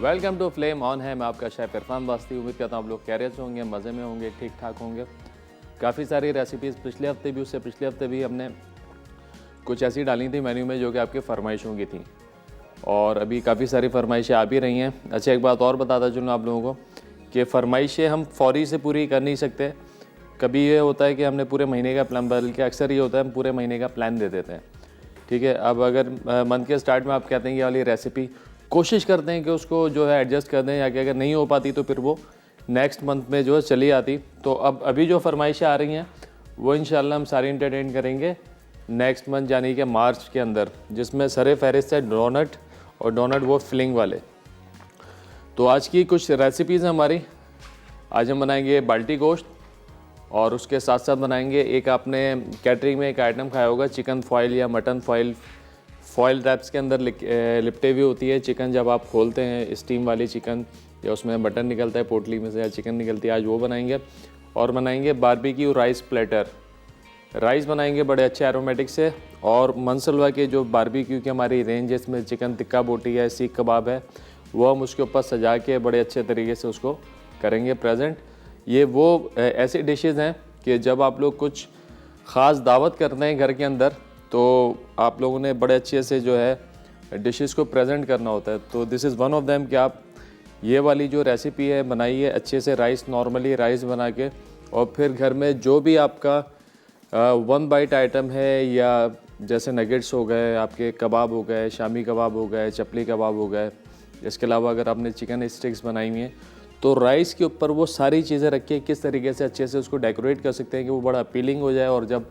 Welcome to flame on है। मैं आपका शेफ इरफान वास्ती। उम्मीद करता हूँ आप लोग खैरियत से होंगे, मज़े में होंगे, ठीक ठाक होंगे। काफ़ी सारी रेसिपीज़ पिछले हफ्ते भी, उससे पिछले हफ्ते भी हमने कुछ ऐसी डाली थी मेन्यू में जो कि आपकी फ़रमाइशों की थी, और अभी काफ़ी सारी फरमाइशें आ भी रही हैं। अच्छा, एक बात और बताता चलूँ आप लोगों को कि फ़रमाइशें हम फ़ौरी से पूरी कर नहीं सकते। कभी ये होता है कि हमने पूरे महीने का प्लान, बल्कि अक्सर ये होता है हम पूरे महीने का प्लान दे देते हैं। ठीक है, अब अगर मंथ के स्टार्ट में आप कहते हैं ये वाली रेसिपी, कोशिश करते हैं कि उसको जो है एडजस्ट कर दें, या कि अगर नहीं हो पाती तो फिर वो नेक्स्ट मंथ में जो है चली आती। तो अब अभी जो फरमाइशें आ रही हैं वो इंशाल्लाह हम सारी एंटरटेन करेंगे नेक्स्ट मंथ, यानी कि मार्च के अंदर, जिसमें सरे फहरिस्त है डोनट, और डोनट वो फिलिंग वाले। तो आज की कुछ रेसिपीज़ हैं हमारी। आज हम बनाएंगे बाल्टी गोश्त, और उसके साथ साथ बनाएंगे एक, आपने कैटरिंग में एक आइटम खाया होगा, चिकन फॉइल या मटन फॉइल। फॉइल रैप्स के अंदर लिपटे हुई होती है चिकन, जब आप खोलते हैं स्टीम वाली चिकन, या उसमें मटन निकलता है पोटली में से, या चिकन निकलती है, आज वो बनाएंगे। और बनाएंगे बारबेक्यू राइस प्लेटर। राइस बनाएंगे बड़े अच्छे एरोमेटिक से, और मनसलवा के जो बारबेक्यू की हमारी रेंज है, इसमें चिकन टिक्का बोटी है, सीख कबाब है, वो हम उसके ऊपर सजा के बड़े अच्छे तरीके से उसको करेंगे प्रेजेंट। ये वो ऐसी डिशेज़ हैं कि जब आप लोग कुछ ख़ास दावत करते हैं घर के अंदर, तो आप लोगों ने बड़े अच्छे से जो है डिशेज़ को प्रेजेंट करना होता है। तो this is one of them कि आप ये वाली जो रेसिपी है बनाइए अच्छे से, राइस, नॉर्मली राइस बना के, और फिर घर में जो भी आपका वन बाइट आइटम है, या जैसे नगेट्स हो गए, आपके कबाब हो गए, शामी कबाब हो गए, चपली कबाब हो गए, इसके अलावा अगर आपने चिकन स्टिक्स बनाई हुई हैं, तो राइस के ऊपर वो सारी चीज़ें रख के किस तरीके से अच्छे से उसको डेकोरेट कर सकते हैं कि वो बड़ा अपीलिंग हो जाए, और जब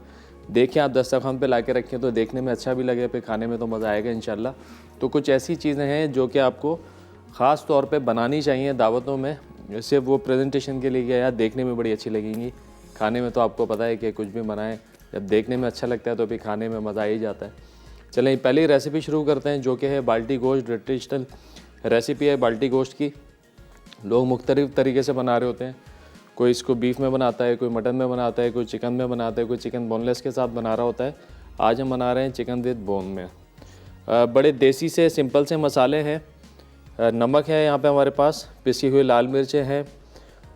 देखें आप दस्तरखान पे ला के रखें तो देखने में अच्छा भी लगे, फिर खाने में तो मज़ा आएगा इंशाल्लाह। तो कुछ ऐसी चीज़ें हैं जो कि आपको ख़ास तौर पे बनानी चाहिए दावतों में, सिर्फ वो प्रेजेंटेशन के लिए या देखने में बड़ी अच्छी लगेंगी। खाने में तो आपको पता है कि कुछ भी बनाएं, जब देखने में अच्छा लगता है तो फिर खाने में मज़ा आ ही जाता है। चलें पहली रेसिपी शुरू करते हैं, जो कि है बाल्टी गोश्त। ट्रेडिशनल रेसिपी है बाल्टी गोश्त की। लोग मुख्तलिफ़ तरीके से बना रहे होते हैं, कोई इसको बीफ में बनाता है, कोई मटन में बनाता है, कोई चिकन में बनाता है, कोई चिकन बोनलेस के साथ बना रहा होता है। आज हम बना रहे हैं चिकन विद बोन में। बड़े देसी से सिंपल से मसाले हैं। नमक है यहाँ पे हमारे पास, पिसी हुई लाल मिर्चें हैं,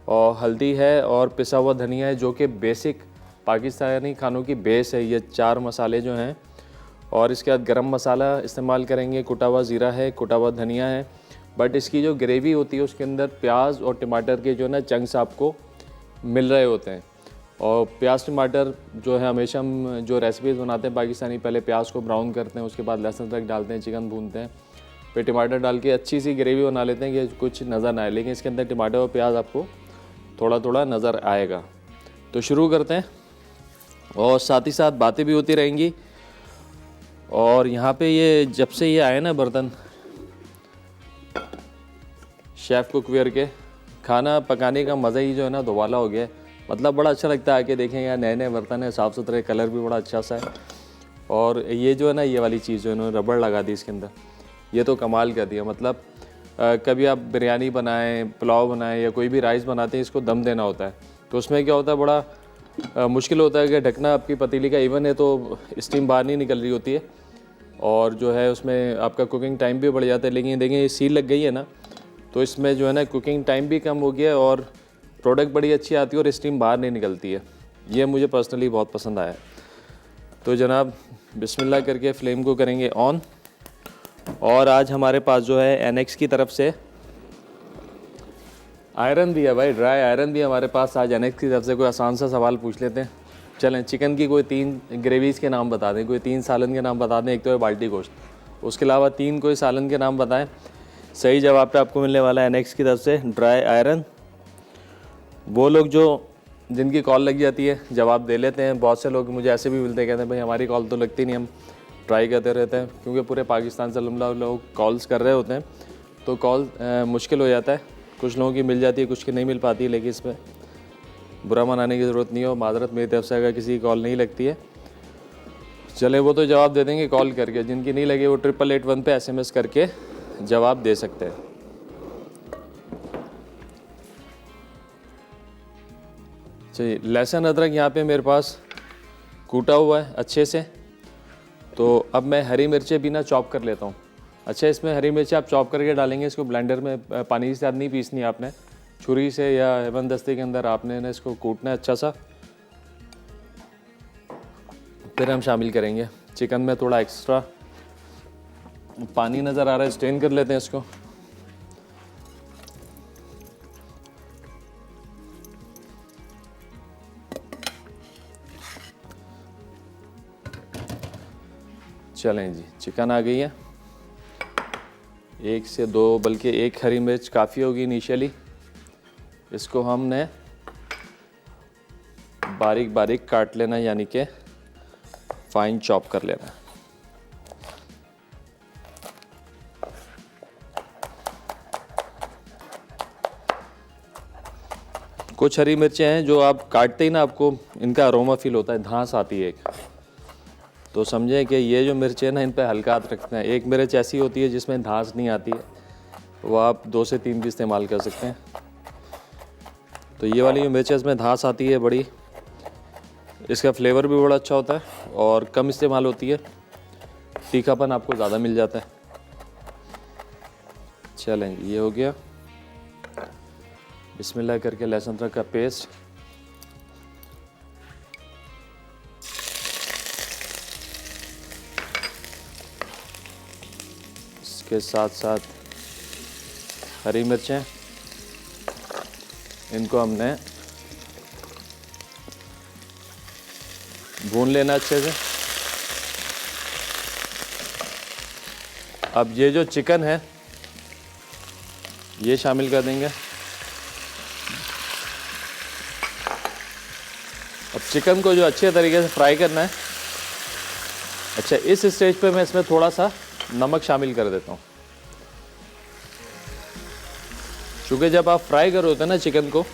और हल्दी है, और पिसा हुआ धनिया है, जो कि बेसिक पाकिस्तानी खानों की बेस है। ये 4 मसाले जो हैं, और इसके बाद गरम मसाला इस्तेमाल करेंगे, कुटा हुआ ज़ीरा है, कुटा हुआ धनिया है। बट इसकी जो ग्रेवी होती है उसके अंदर प्याज और टमाटर के जो है ना चंक्स आपको मिल रहे होते हैं। और प्याज टमाटर जो है, हमेशा हम जो रेसिपीज़ बनाते हैं पाकिस्तानी, पहले प्याज को ब्राउन करते हैं, उसके बाद लहसुन अदरक डालते हैं, चिकन भूनते हैं, फिर टमाटर डाल के अच्छी सी ग्रेवी बना लेते हैं कि कुछ नज़र ना आए, लेकिन इसके अंदर टमाटर और प्याज आपको थोड़ा थोड़ा नज़र आएगा। तो शुरू करते हैं, और साथ ही साथ बातें भी होती रहेंगी। और यहाँ पे ये जब से ये आए ना बर्तन, शेफ़ कुकवेयर के, खाना पकाने का मज़ा ही जो है ना दोबाला हो गया है। मतलब बड़ा अच्छा लगता है आके देखें यार, नए नए बर्तन है, साफ़ सुथरे, कलर भी बड़ा अच्छा सा है। और ये जो है ना, ये वाली चीज़ जो इन्होंने रबड़ लगा दी इसके अंदर, ये तो कमाल कर दिया। मतलब कभी आप बिरयानी बनाएं, पुलाव बनाएं, या कोई भी राइस बनाते हैं, इसको दम देना होता है, तो उसमें क्या होता है, बड़ा मुश्किल होता है कि ढकना आपकी पतीली का इवन है तो स्टीम बाहर नहीं निकल रही होती है, और जो है उसमें आपका कुकिंग टाइम भी बढ़ जाता है। लेकिन देखें ये सील लग गई है ना, तो इसमें जो है ना कुकिंग टाइम भी कम हो गया, और प्रोडक्ट बड़ी अच्छी आती है, और स्टीम बाहर नहीं निकलती है। ये मुझे पर्सनली बहुत पसंद आया। तो जनाब बिस्मिल्लाह करके फ्लेम को करेंगे ऑन। और आज हमारे पास जो है एनेक्स की तरफ से आयरन भी है भाई, ड्राई आयरन भी है हमारे पास। आज एनेक्स की तरफ से कोई आसान सा सवाल पूछ लेते हैं। चलें, चिकन की कोई 3 ग्रेवीज़ के नाम बता दें, कोई 3 सालन के नाम बता दें। एक तो है बाल्टी गोश्त, उसके अलावा 3 कोई सालन के नाम बताएं। सही जवाब पे आपको मिलने वाला है एनेक्स की तरफ से ड्राई आयरन। वो लोग जो जिनकी कॉल लग जाती है जवाब दे लेते हैं। बहुत से लोग मुझे ऐसे भी मिलते हैं, कहते हैं भाई हमारी कॉल तो लगती नहीं, हम ट्राई करते रहते हैं, क्योंकि पूरे पाकिस्तान से लोग कॉल्स कर रहे होते हैं, तो कॉल मुश्किल हो जाता है। कुछ लोगों की मिल जाती है, कुछ की नहीं मिल पाती है, लेकिन इसमें बुरा मनाने की ज़रूरत नहीं हो, माजरत मेरी तरफ से अगर किसी की कॉल नहीं लगती है। चले वो तो जवाब दे देंगे कॉल करके, जिनकी नहीं लगे वो 8881 पे SMS करके जवाब दे सकते हैं। चलिए, लहसुन अदरक यहाँ पे मेरे पास कूटा हुआ है अच्छे से। तो अब मैं हरी मिर्चें भी ना चॉप कर लेता हूँ। अच्छा, इसमें हरी मिर्ची आप चॉप करके डालेंगे, इसको ब्लेंडर में पानी के साथ नहीं पीसनी आपने, छुरी से या हेमदस्ते के अंदर आपने ना इसको कूटना है अच्छा सा। फिर हम शामिल करेंगे चिकन में थोड़ा एक्स्ट्रा पानी नज़र आ रहा है, स्ट्रेन कर लेते हैं इसको। चलें जी, चिकन आ गई है। 1 से 2 बल्कि 1 हरी मिर्च काफ़ी होगी इनिशियली। इसको हमने बारीक बारीक काट लेना, यानी कि फाइन चॉप कर लेना। कुछ हरी मिर्चें हैं जो आप काटते ही ना आपको इनका अरोमा फील होता है, धांस आती है एक, तो समझें कि ये जो मिर्च है ना इन पे हल्का हाथ रखना है। एक मिर्च ऐसी होती है जिसमें धांस नहीं आती है, वो आप 2 से 3 भी इस्तेमाल कर सकते हैं। तो ये वाली जो मिर्च है इसमें धांस आती है बड़ी, इसका फ्लेवर भी बड़ा अच्छा होता है और कम इस्तेमाल होती है, तीखापन आपको ज़्यादा मिल जाता है। चलें ये हो गया। बिस्मिल्लाह करके लहसुन अदरक का पेस्ट, इसके साथ साथ हरी मिर्चें, इनको हमने भून लेना अच्छे से। अब ये जो चिकन है ये शामिल कर देंगे। अब चिकन को जो अच्छे तरीके से फ्राई करना है। अच्छा, इस स्टेज पे मैं इसमें थोड़ा सा नमक शामिल कर देता हूँ, क्योंकि जब आप फ्राई कर होते हैं ना चिकन को,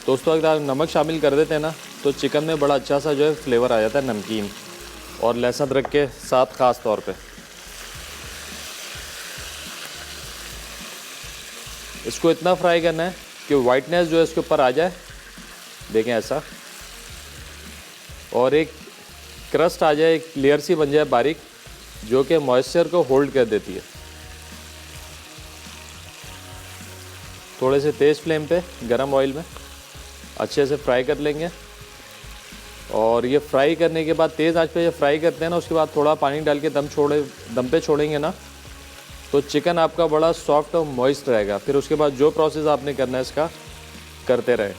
तो उस वक्त आप नमक शामिल कर देते हैं ना, तो चिकन में बड़ा अच्छा सा जो है फ्लेवर आ जाता है नमकीन और लहसुन अदरक के साथ ख़ास तौर पे। इसको इतना फ्राई करना है कि वाइटनेस जो है इसके ऊपर आ जाए, देखें ऐसा, और एक क्रस्ट आ जाए, एक लेयर सी बन जाए बारीक, जो कि मॉइस्चर को होल्ड कर देती है। थोड़े से तेज़ फ्लेम पे गरम ऑयल में अच्छे से फ्राई कर लेंगे। और ये फ्राई करने के बाद तेज़ आंच पे जब फ्राई करते हैं ना, उसके बाद थोड़ा पानी डाल के दम पे छोड़ेंगे ना, तो चिकन आपका बड़ा सॉफ्ट और मॉइस्ट रहेगा। फिर उसके बाद जो प्रोसेस आपने करना है इसका करते रहें।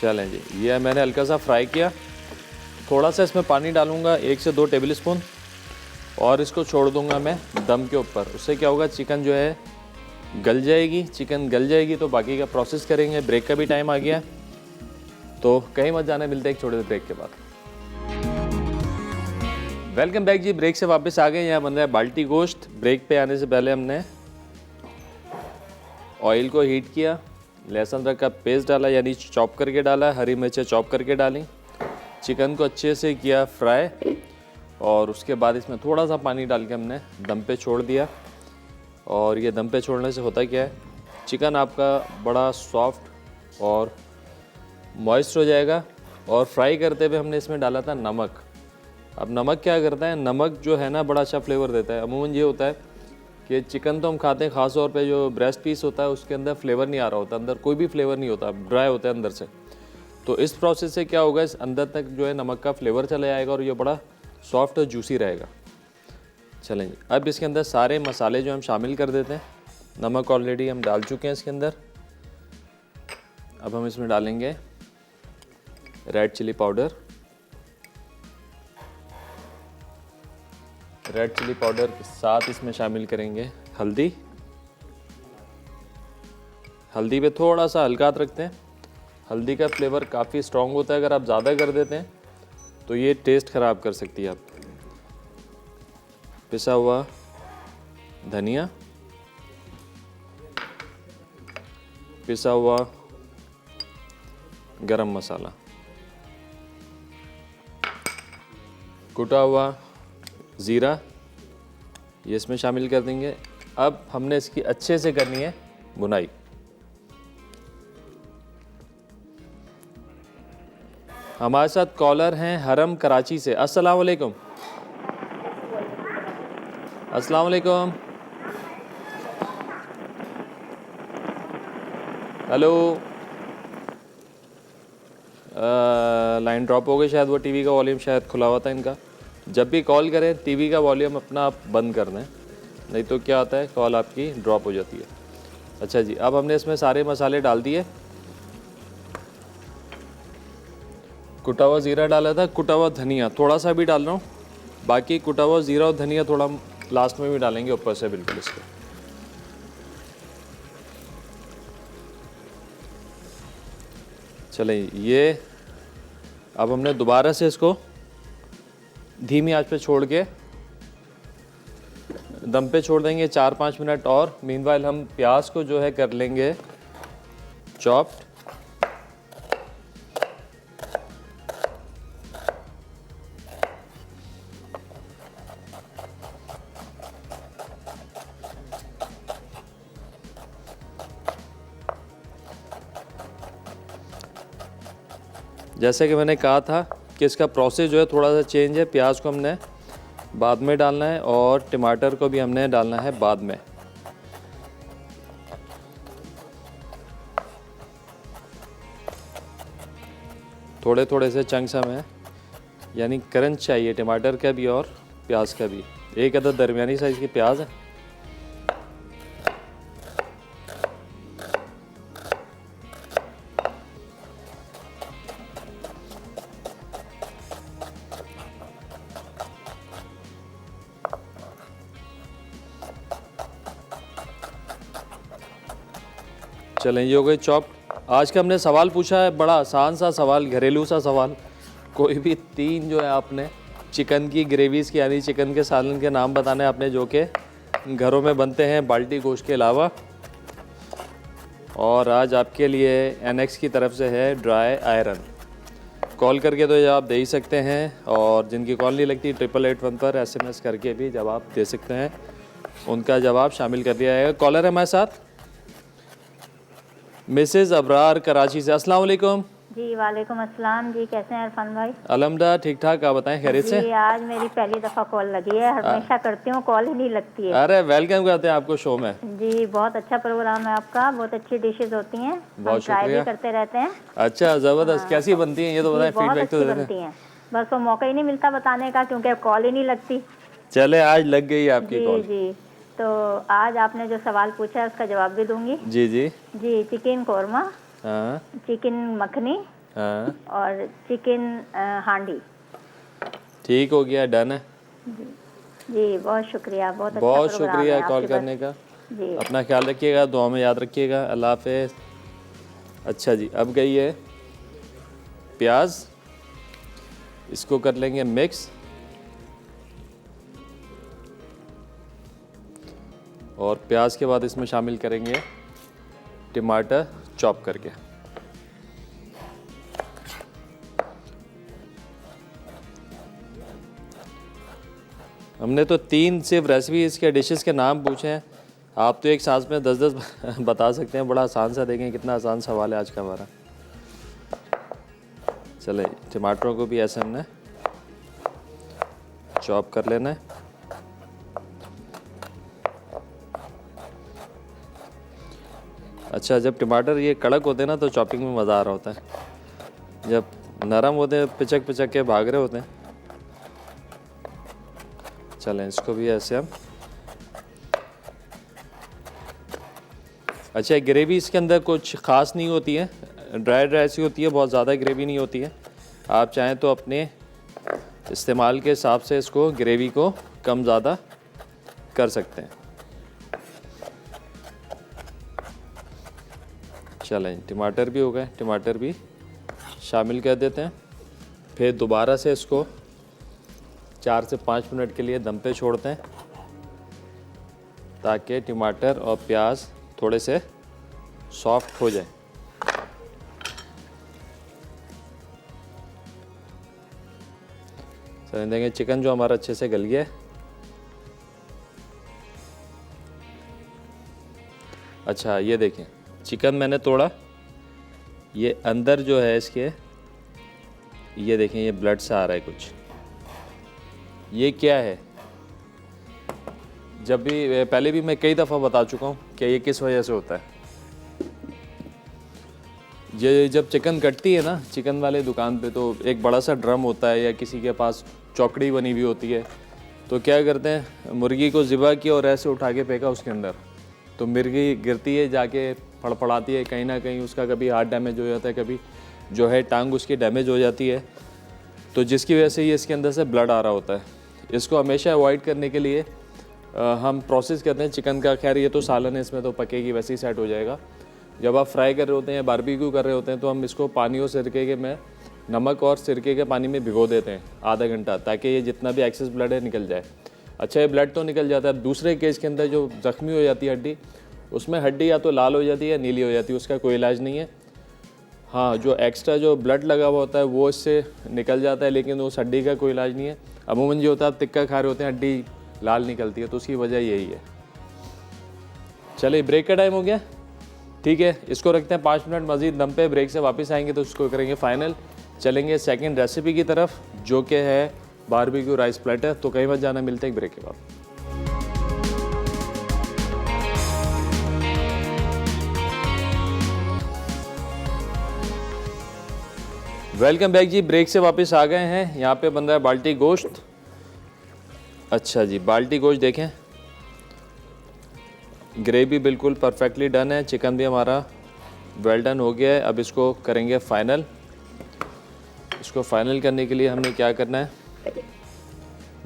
चलें जी, ये मैंने हल्का सा फ्राई किया। थोड़ा सा इसमें पानी डालूंगा, 1 से 2 टेबल स्पून, और इसको छोड़ दूंगा मैं दम के ऊपर। उससे क्या होगा, चिकन जो है गल जाएगी। चिकन गल जाएगी तो बाकी का प्रोसेस करेंगे। ब्रेक का भी टाइम आ गया, तो कहीं मत जाना, मिलते हैं एक छोटे से ब्रेक के बाद। वेलकम बैक जी, ब्रेक से वापस आ गए। यहाँ बन रहा है बाल्टी गोश्त। ब्रेक पे आने से पहले हमने ऑयल को हीट किया, लहसुन अदरक का पेस्ट डाला, यानी चॉप करके डाला, हरी मिर्चें चॉप करके डाली, चिकन को अच्छे से किया फ्राई, और उसके बाद इसमें थोड़ा सा पानी डाल के हमने दम पे छोड़ दिया। और ये दम पे छोड़ने से होता क्या है, चिकन आपका बड़ा सॉफ्ट और मॉइस्ट हो जाएगा। और फ्राई करते हुए हमने इसमें डाला था नमक। अब नमक क्या करता है, नमक जो है ना बड़ा अच्छा फ्लेवर देता है। अमूमन ये होता है कि चिकन तो हम खाते हैं, ख़ास तौर पे जो ब्रेस्ट पीस होता है उसके अंदर फ्लेवर नहीं आ रहा होता, अंदर कोई भी फ्लेवर नहीं होता, ड्राई होता है अंदर से। तो इस प्रोसेस से क्या होगा, इस अंदर तक जो है नमक का फ्लेवर चला जाएगा और ये बड़ा सॉफ्ट और जूसी रहेगा। चलें जी, अब इसके अंदर सारे मसाले जो हम शामिल कर देते हैं। नमक ऑलरेडी हम डाल चुके हैं इसके अंदर। अब हम इसमें डालेंगे red chilli powder. Red chilli powder के साथ इसमें शामिल करेंगे हल्दी। हल्दी पे थोड़ा सा हल्का हाथ रखते हैं। हल्दी का फ्लेवर काफ़ी स्ट्रॉन्ग होता है, अगर आप ज़्यादा कर देते हैं तो ये टेस्ट ख़राब कर सकती है आप। पिसा हुआ धनिया, पिसा हुआ गरम मसाला, कुटा हुआ ज़ीरा, ये इसमें शामिल कर देंगे। अब हमने इसकी अच्छे से करनी है भुनाई। हमारे साथ कॉलर हैं हरम कराची से। अस्सलाम वालेकुम। अस्सलाम वालेकुम। हेलो। लाइन ड्रॉप हो गई शायद, वो टीवी का वॉल्यूम शायद खुला हुआ था इनका। जब भी कॉल करें टीवी का वॉल्यूम अपना आप बंद कर दें, नहीं तो क्या होता है कॉल आपकी ड्रॉप हो जाती है। अच्छा जी, अब हमने इसमें सारे मसाले डाल दिए। कुटा हुआ ज़ीरा डाला था, कुटा हुआ धनिया थोड़ा सा भी डाल रहा हूँ, बाकी कुटा हुआ ज़ीरा और धनिया थोड़ा लास्ट में भी डालेंगे ऊपर से बिल्कुल इसके। चलें, ये अब हमने दोबारा से इसको धीमी आंच पे छोड़ के दम पे छोड़ देंगे 4-5 मिनट और। मीनवाइल हम प्याज को जो है कर लेंगे चॉप्ड। जैसे कि मैंने कहा था कि इसका प्रोसेस जो है थोड़ा सा चेंज है। प्याज को हमने बाद में डालना है और टमाटर को भी हमने डालना है बाद में। थोड़े थोड़े से चंक्स हमें, यानी क्रंच चाहिए टमाटर का भी और प्याज का भी। एक अदद दरमियानी साइज़ की प्याज है। चलें, ये हो गई चॉप। आज का हमने सवाल पूछा है बड़ा आसान सा सवाल, घरेलू सा सवाल। कोई भी 3 जो है आपने चिकन की ग्रेवीज़ की यानी चिकन के सालन के नाम बताने आपने जो कि घरों में बनते हैं बाल्टी गोश्त के अलावा। और आज आपके लिए एनएक्स की तरफ से है ड्राई आयरन। कॉल करके तो जवाब दे ही सकते हैं, और जिनकी कॉल नहीं लगती 8881 पर SMS करके भी जवाब दे सकते हैं, उनका जवाब शामिल कर दिया जाएगा। कॉलर है हमारे साथ मिसेज़ अबरार कराची से। अस्सलाम वालेकुम। जी वालेकुम अस्सलाम। जी कैसे हैं इरफान भाई? अल्हम्दुलिल्लाह ठीक ठाक, आप बताएं खैरियत से? जी आज मेरी पहली दफ़ा कॉल लगी है, हमेशा करती हूँ कॉल ही नहीं लगती है। अरे वेलकम करते हैं आपको शो में। जी बहुत अच्छा प्रोग्राम है आपका, बहुत अच्छी डिशेज होती हैं, बहुत हम ट्राई भी शुक्रिया। करते रहते हैं। अच्छा ज़बरदस्त, कैसी बनती हैं ये तो बताएं, बहुत फीडबैक तो अच्छी दे दें। बनती हैं, बस वो मौका ही नहीं मिलता बताने का क्योंकि कॉल ही नहीं लगती। चले आज लग गई आपकी जी कॉल। जी, तो आज आपने जो सवाल पूछा है उसका जवाब भी दूंगी। जी जी। जी चिकन कौरमा, हाँ चिकन मखनी हाँ और चिकन हांडी। ठीक हो गया, डन है। जी बहुत शुक्रिया, बहुत अच्छा बहुत प्रोग्राम शुक्रिया है कॉल आपके करने का। पास। जी अपना ख्याल रखिएगा, दुआ में याद रखिएगा। अल्लाह हाफ़िज़। अच्छा जी, अब गई है प्याज, इसको कर लेंगे मिक्स। और प्याज के बाद इसमें शामिल करेंगे टमाटर चॉप करके। हमने तो 3 सिर्फ रेसिपी इसके डिशेस के नाम पूछे हैं, आप तो एक सांस में 10-10 बता सकते हैं। बड़ा आसान सा, देखें कितना आसान सवाल है आज का हमारा। चले, टमाटरों को भी ऐसे हमने चॉप कर लेना है। अच्छा, जब टमाटर ये कड़क होते हैं ना तो चॉपिंग में मज़ा आ रहा होता है। जब नरम होते हैं पिचक पिचक के भाग रहे होते हैं। चलें, इसको भी ऐसे हम। अच्छा, ग्रेवी इसके अंदर कुछ ख़ास नहीं होती है, ड्राई ड्राई सी होती है, बहुत ज़्यादा ग्रेवी नहीं होती है। आप चाहें तो अपने इस्तेमाल के हिसाब से इसको ग्रेवी को कम ज़्यादा कर सकते हैं। चलें, टमाटर भी हो गए, टमाटर भी शामिल कर देते हैं। फिर दोबारा से इसको 4 से 5 मिनट के लिए दम पे छोड़ते हैं ताकि टमाटर और प्याज थोड़े से सॉफ्ट हो जाए। चलें, देंगे चिकन जो हमारा अच्छे से गल गया है। अच्छा, ये देखें चिकन मैंने तोड़ा, ये अंदर जो है इसके ये देखें, ये ब्लड सा आ रहा है कुछ, ये क्या है? जब भी पहले भी मैं कई दफ़ा बता चुका हूँ कि ये किस वजह से होता है। ये जब चिकन कटती है ना चिकन वाले दुकान पे, तो एक बड़ा सा ड्रम होता है या किसी के पास चौकड़ी बनी हुई होती है, तो क्या करते हैं, मुर्गी को ज़िबा किया और ऐसे उठा के फेंका उसके अंदर, तो मुर्गी गिरती है, जाके फड़फड़ाती है, कहीं ना कहीं उसका कभी हार्ट डैमेज हो जाता है, कभी जो है टांग उसकी डैमेज हो जाती है, तो जिसकी वजह से ये इसके अंदर से ब्लड आ रहा होता है। इसको हमेशा अवॉइड करने के लिए हम प्रोसेस करते हैं चिकन का। खैर ये तो सालन है, इसमें तो पकेगी, वैसे ही सेट हो जाएगा। जब आप फ्राई कर रहे होते हैं या बारबेक्यू कर रहे होते हैं, तो हम इसको पानी और सिरके के में नमक और सिरके के पानी में भिगो देते हैं आधा घंटा, ताकि ये जितना भी एक्सेस ब्लड है निकल जाए। अच्छा, ये ब्लड तो निकल जाता है। दूसरे केस के अंदर जो ज़ख्मी हो जाती है हड्डी, उसमें हड्डी या तो लाल हो जाती है या नीली हो जाती है, उसका कोई इलाज नहीं है। हाँ, जो एक्स्ट्रा जो ब्लड लगा हुआ होता है वो इससे निकल जाता है, लेकिन उस हड्डी का कोई इलाज नहीं है। अमूमन जो होता है, आप टिक्का खा रहे होते हैं, हड्डी लाल निकलती है, तो उसकी वजह यही है। चलिए, ब्रेक का टाइम हो गया, ठीक है, इसको रखते हैं 5 मिनट मज़ीद दम पे। ब्रेक से वापस आएंगे तो इसको करेंगे फाइनल। चलेंगे सेकंड रेसिपी की तरफ, जो कि है बारबेक्यू राइस प्लेटर। तो कहीं मत जाना, मिलते हैं ब्रेक के बाद। वेलकम बैक जी, ब्रेक से वापस आ गए हैं। यहाँ पे बन रहा है बाल्टी गोश्त। अच्छा जी, बाल्टी गोश्त देखें, ग्रेवी बिल्कुल परफेक्टली डन है, चिकन भी हमारा वेल डन हो गया है। अब इसको करेंगे फाइनल। इसको फाइनल करने के लिए हमने क्या करना है,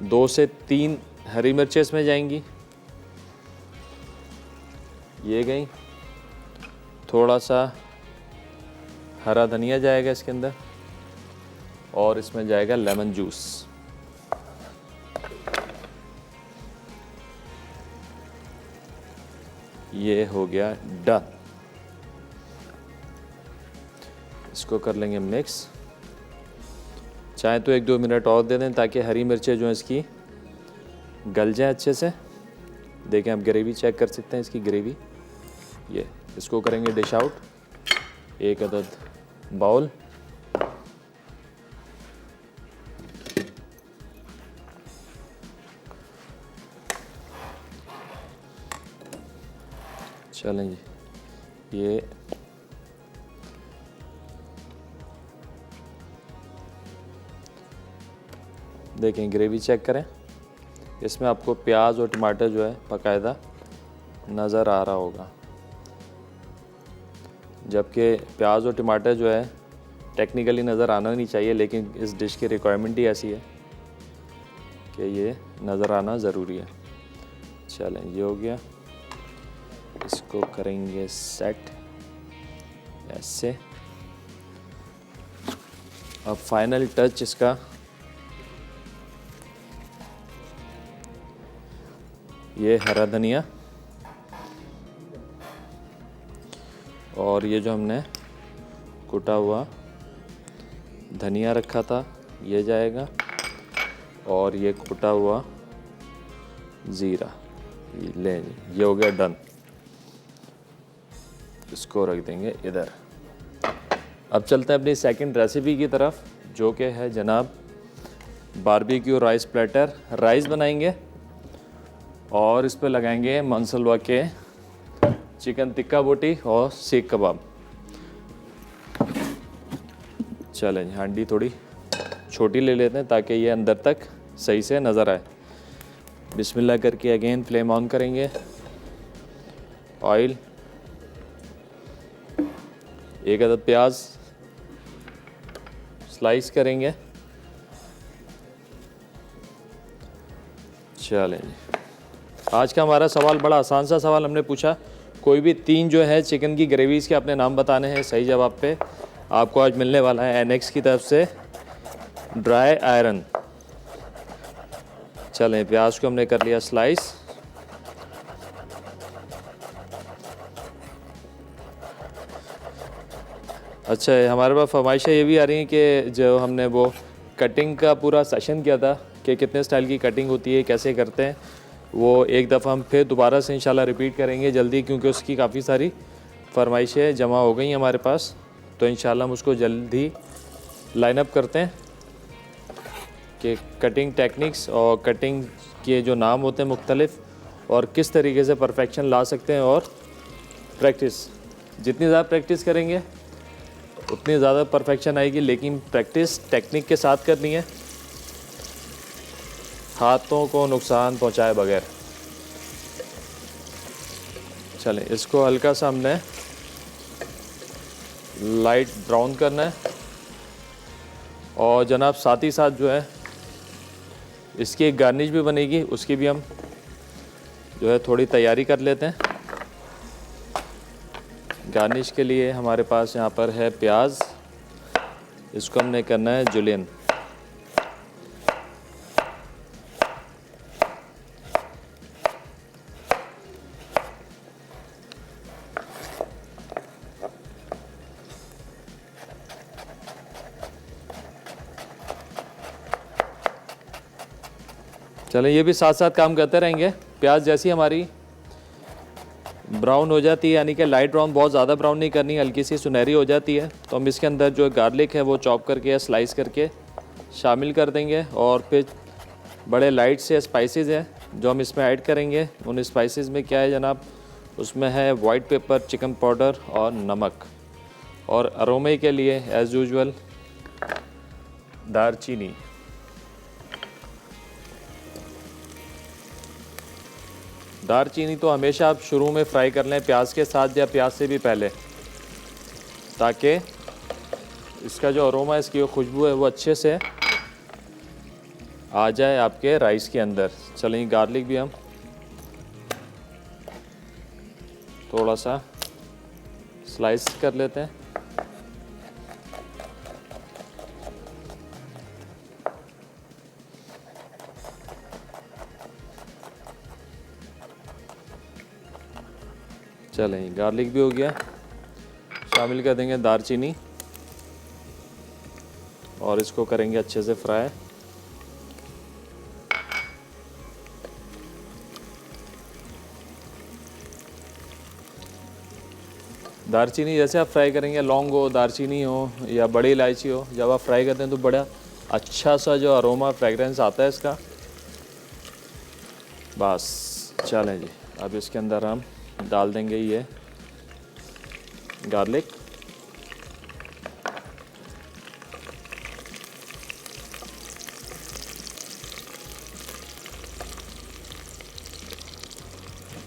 2 से 3 हरी मिर्चें इसमें जाएंगी, ये गई, थोड़ा सा हरा धनिया जाएगा इसके अंदर, और इसमें जाएगा लेमन जूस। ये हो गया डन। इसको कर लेंगे मिक्स। चाहे तो 1-2 मिनट और दे दें, ताकि हरी मिर्चें जो हैं इसकी गल जाए अच्छे से। देखें, आप ग्रेवी चेक कर सकते हैं, इसकी ग्रेवी। ये इसको करेंगे डिश आउट, 1 अदद बाउल। चलें जी, ये देखें, ग्रेवी चेक करें, इसमें आपको प्याज और टमाटर जो है बाकायदा नज़र आ रहा होगा, जबकि प्याज और टमाटर जो है टेक्निकली नज़र आना नहीं चाहिए, लेकिन इस डिश की रिक्वायरमेंट ही ऐसी है कि ये नज़र आना ज़रूरी है। चलें, ये हो गया। इसको करेंगे सेट ऐसे। अब फाइनल टच इसका, ये हरा धनिया, और ये जो हमने कुटा हुआ धनिया रखा था ये जाएगा, और ये कुटा हुआ ज़ीरा, ले ये हो गया डन। इसको रख देंगे इधर। अब चलते हैं अपनी सेकंड रेसिपी की तरफ, जो कि है जनाब बारबेक्यू राइस प्लेटर। राइस बनाएंगे और इस पर लगाएंगे मनसलवा के चिकन टिक्का बोटी और सीख कबाब। चलें, हांडी थोड़ी छोटी ले लेते हैं ताकि ये अंदर तक सही से नज़र आए। बिस्मिल्लाह करके अगेन फ्लेम ऑन करेंगे। ऑयल, 1 अदद प्याज स्लाइस करेंगे। चलें, आज का हमारा सवाल बड़ा आसान सा सवाल हमने पूछा, कोई भी 3 जो है चिकन की ग्रेवीज़ के अपने नाम बताने हैं। सही जवाब पे आपको आज मिलने वाला है एनेक्स की तरफ से ड्राई आयरन। चलें, प्याज को हमने कर लिया स्लाइस। अच्छा, हमारे पास फरमाइशें ये भी आ रही हैं कि जो हमने वो कटिंग का पूरा सेशन किया था कि कितने स्टाइल की कटिंग होती है, कैसे करते हैं, वो एक दफ़ा हम फिर दोबारा से इंशाल्लाह रिपीट करेंगे जल्दी, क्योंकि उसकी काफ़ी सारी फरमाइशें जमा हो गई हमारे पास। तो इंशाल्लाह हम उसको जल्दी लाइन अप करते हैं। कि कटिंग टेक्निक्स और कटिंग के जो नाम होते हैं मुख्तलिफ, और किस तरीके से परफेक्शन ला सकते हैं। और प्रैक्टिस, जितनी ज़्यादा प्रैक्टिस करेंगे उतनी ज़्यादा परफेक्शन आएगी, लेकिन प्रैक्टिस टेक्निक के साथ करनी है, हाथों को नुकसान पहुंचाए बगैर। चलें, इसको हल्का सा हमने लाइट ब्राउन करना है। और जनाब साथ ही साथ जो है इसकी एक गार्निश भी बनेगी, उसकी भी हम जो है थोड़ी तैयारी कर लेते हैं। गार्निश के लिए हमारे पास यहाँ पर है प्याज, इसको हमने करना है जुलियन। चलें, ये भी साथ साथ काम करते रहेंगे। प्याज जैसी हमारी ब्राउन हो जाती है, यानी कि लाइट ब्राउन, बहुत ज़्यादा ब्राउन नहीं करनी, हल्की सी सुनहरी हो जाती है, तो हम इसके अंदर जो गार्लिक है वो चॉप करके या स्लाइस करके शामिल कर देंगे। और फिर बड़े लाइट से स्पाइसेस हैं जो हम इसमें ऐड करेंगे। उन स्पाइसेस में क्या है जनाब, उसमें है वाइट पेपर, चिकन पाउडर और नमक। और अरोमे के लिए एज़ यूजुअल दारचीनी। दारचीनी तो हमेशा आप शुरू में फ्राई कर लें प्याज के साथ या प्याज से भी पहले, ताकि इसका जो अरोमा, इसकी जो खुशबू है वो अच्छे से आ जाए आपके राइस के अंदर। चलें, गार्लिक भी हम थोड़ा सा स्लाइस कर लेते हैं। चलें, गार्लिक भी हो गया, शामिल कर देंगे दारचीनी और इसको करेंगे अच्छे से फ्राई। दारचीनी जैसे आप फ्राई करेंगे, लौंग हो, दारचीनी हो या बड़ी इलायची हो, जब आप फ्राई करते हैं तो बड़ा अच्छा सा जो अरोमा फ्रेगरेंस आता है इसका। बस चलें जी, अब इसके अंदर हम डाल देंगे ये गार्लिक।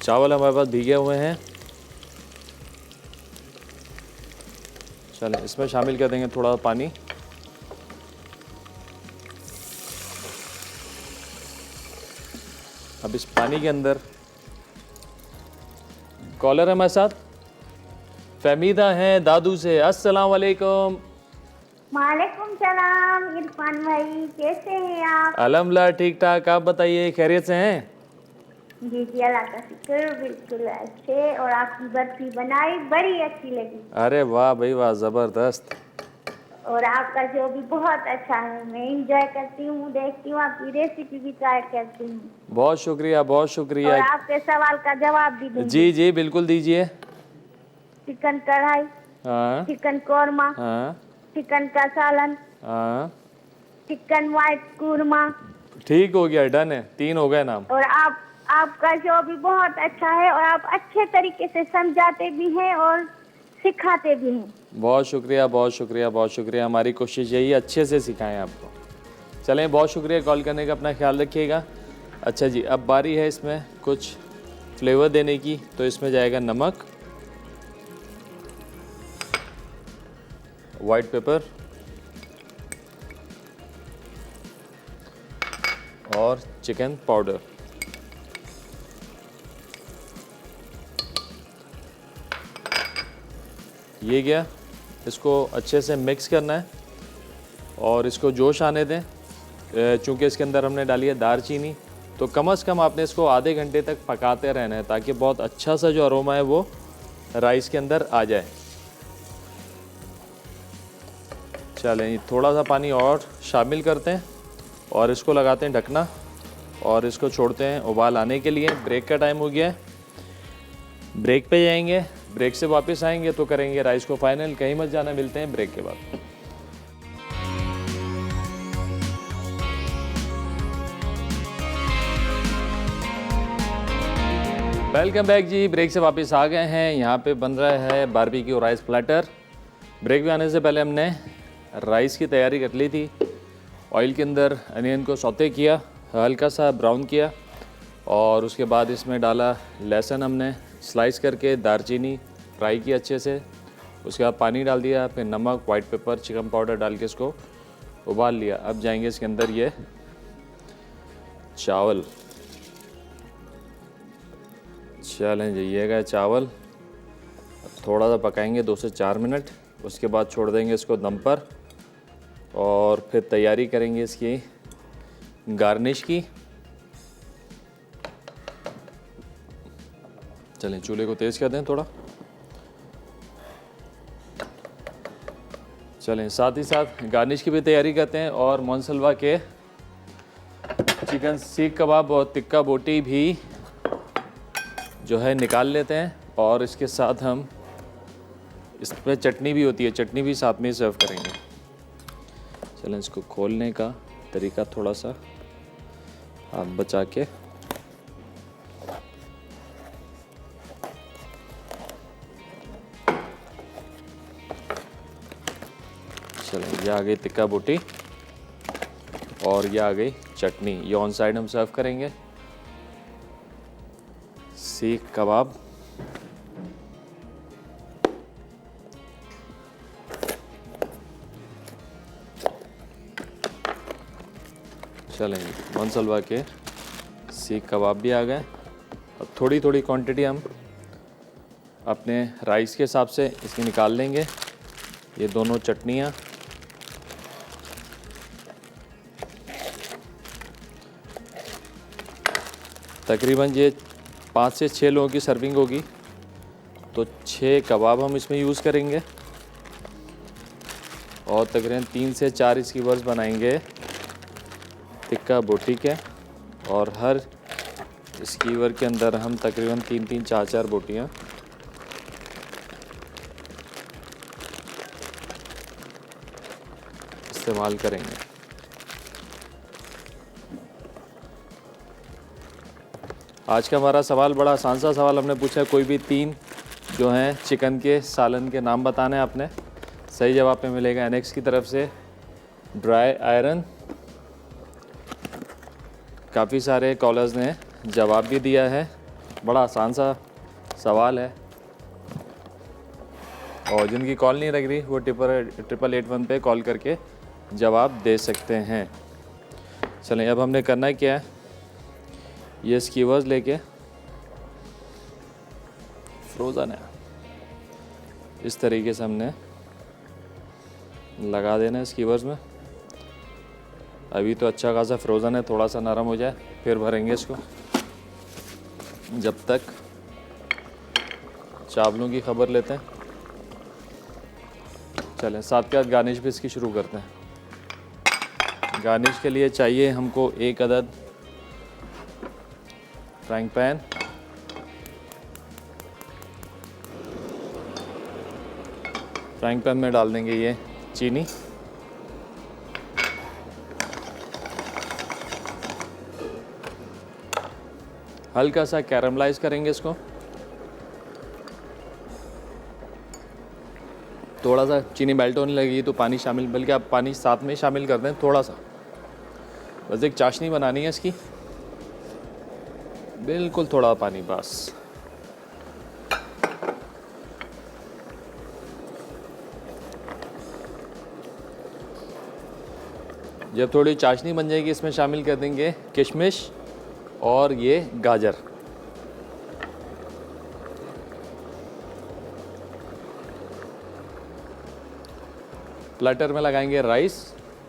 चावल हमारे पास भीगे हुए हैं, चलें इसमें शामिल कर देंगे थोड़ा पानी। अब इस पानी के अंदर कॉलर हमारे साथ फहमीदा हैं दादू से। अस्सलाम वालेकुम। वालेकुम सलाम इरफान भाई, कैसे हैं आप? अल्हम्दुलिल्लाह ठीक ठाक, आप बताइए खैरियत से हैं? जी जी, अल्लाह का शुक्र, बिल्कुल अच्छे। और आपकी बर्फी बनाई, बड़ी अच्छी लगी। अरे वाह भाई वाह, ज़बरदस्त। और आपका जो भी बहुत अच्छा है, मैं इंजॉय करती हूँ, देखती हूँ, आपकी रेसिपी भी ट्राई करती हूँ। बहुत शुक्रिया, बहुत शुक्रिया। और आपके सवाल का जवाब भी दूंगी। जी जी बिल्कुल दीजिए। चिकन कढ़ाई, हाँ चिकन कौरमा, हाँ चिकन का सालन, हाँ, चिकन वाइट कुरमा। ठीक हो गया, डन है, 3 हो गए नाम। और आपका जो भी बहुत अच्छा है, और आप अच्छे तरीके से समझाते भी हैं और सिखाते भी हैं। बहुत शुक्रिया, बहुत शुक्रिया, बहुत शुक्रिया। हमारी कोशिश यही है अच्छे से सिखाएं आपको। चलें, बहुत शुक्रिया कॉल करने का, अपना ख्याल रखिएगा। अच्छा जी, अब बारी है इसमें कुछ फ्लेवर देने की, तो इसमें जाएगा नमक, वाइट पेपर और चिकन पाउडर। ये गया, इसको अच्छे से मिक्स करना है और इसको जोश आने दें। चूँकि इसके अंदर हमने डाली है दारचीनी, तो कम से कम आपने इसको आधे घंटे तक पकाते रहना है, ताकि बहुत अच्छा सा जो अरोमा है वो राइस के अंदर आ जाए। चलें, थोड़ा सा पानी और शामिल करते हैं और इसको लगाते हैं ढकना और इसको छोड़ते हैं उबाल आने के लिए। ब्रेक का टाइम हो गया है, ब्रेक पे जाएंगे, ब्रेक से वापस आएंगे तो करेंगे राइस को फाइनल। कहीं मत जाना, मिलते हैं ब्रेक के बाद। वेलकम बैक जी। ब्रेक से वापस आ गए हैं। यहाँ पे बन रहा है बारबेक्यू राइस प्लेटर। ब्रेक में आने से पहले हमने राइस की तैयारी कर ली थी। ऑयल के अंदर अनियन को सौते किया, हल्का सा ब्राउन किया और उसके बाद इसमें डाला लहसुन हमने स्लाइस करके, दालचीनी फ्राई किया अच्छे से। उसके बाद पानी डाल दिया, फिर नमक, वाइट पेपर, चिकन पाउडर डाल के इसको उबाल लिया। अब जाएंगे इसके अंदर ये चावल। चलें जी, ये गए चावल। थोड़ा सा पकाएंगे 2 से 4 मिनट। उसके बाद छोड़ देंगे इसको दम पर और फिर तैयारी करेंगे इसकी गार्निश की। चलें चूल्हे को तेज़ कर दें थोड़ा। चलें साथ ही साथ गार्निश की भी तैयारी करते हैं और मोनसलवा के चिकन सीख कबाब और टिक्का बोटी भी जो है निकाल लेते हैं। और इसके साथ हम इसमें चटनी भी होती है, चटनी भी साथ में सर्व करेंगे। चलें इसको खोलने का तरीका थोड़ा सा हाथ बचा के। चलें, ये आ गई टिक्का बोटी और ये आ गई चटनी। ये ऑन साइड हम सर्व करेंगे। सीख कबाब, चलें मोनसलवा के सीख कबाब भी आ गए। अब थोड़ी थोड़ी क्वांटिटी हम अपने राइस के हिसाब से इसकी निकाल लेंगे। ये दोनों चटनियाँ तकरीबन ये 5 से 6 लोगों की सर्विंग होगी, तो 6 कबाब हम इसमें यूज़ करेंगे और तकरीबन 3 से 4 स्कीवर्स बनाएंगे टिक्का बोटी के। और हर स्कीवर के अंदर हम तकरीबन 3-3, 4-4 बोटियाँ इस्तेमाल करेंगे। आज का हमारा सवाल बड़ा आसान सा सवाल हमने पूछा, कोई भी 3 जो हैं चिकन के सालन के नाम बताने हैं आपने। सही जवाब पे मिलेगा एनएक्स की तरफ से ड्राई आयरन। काफ़ी सारे कॉलर्स ने जवाब भी दिया है। बड़ा आसान सा सवाल है और जिनकी कॉल नहीं लग रही वो 8881 पे कॉल करके जवाब दे सकते हैं। चलें अब हमने करना क्या है, ये स्कीवर्स लेके फ्रोज़न है इस तरीके से हमने लगा देना है स्कीवर्स में। अभी तो अच्छा खासा फ्रोज़न है, थोड़ा सा नरम हो जाए फिर भरेंगे इसको। जब तक चावलों की खबर लेते हैं। चलें साथ के साथ गार्निश भी इसकी शुरू करते हैं। गार्निश के लिए चाहिए हमको 1 अदद फ्राइंग पैन, फ्राइंग पैन में डाल देंगे ये चीनी, हल्का सा कैरमलाइज करेंगे इसको। थोड़ा सा चीनी मेल्ट होने लगेगी तो पानी शामिल, बल्कि आप पानी साथ में शामिल कर दें थोड़ा सा। बस एक चाशनी बनानी है इसकी, बिल्कुल थोड़ा पानी बस। जब थोड़ी चाशनी बन जाएगी इसमें शामिल कर देंगे किशमिश और ये गाजर। प्लेटर में लगाएंगे राइस,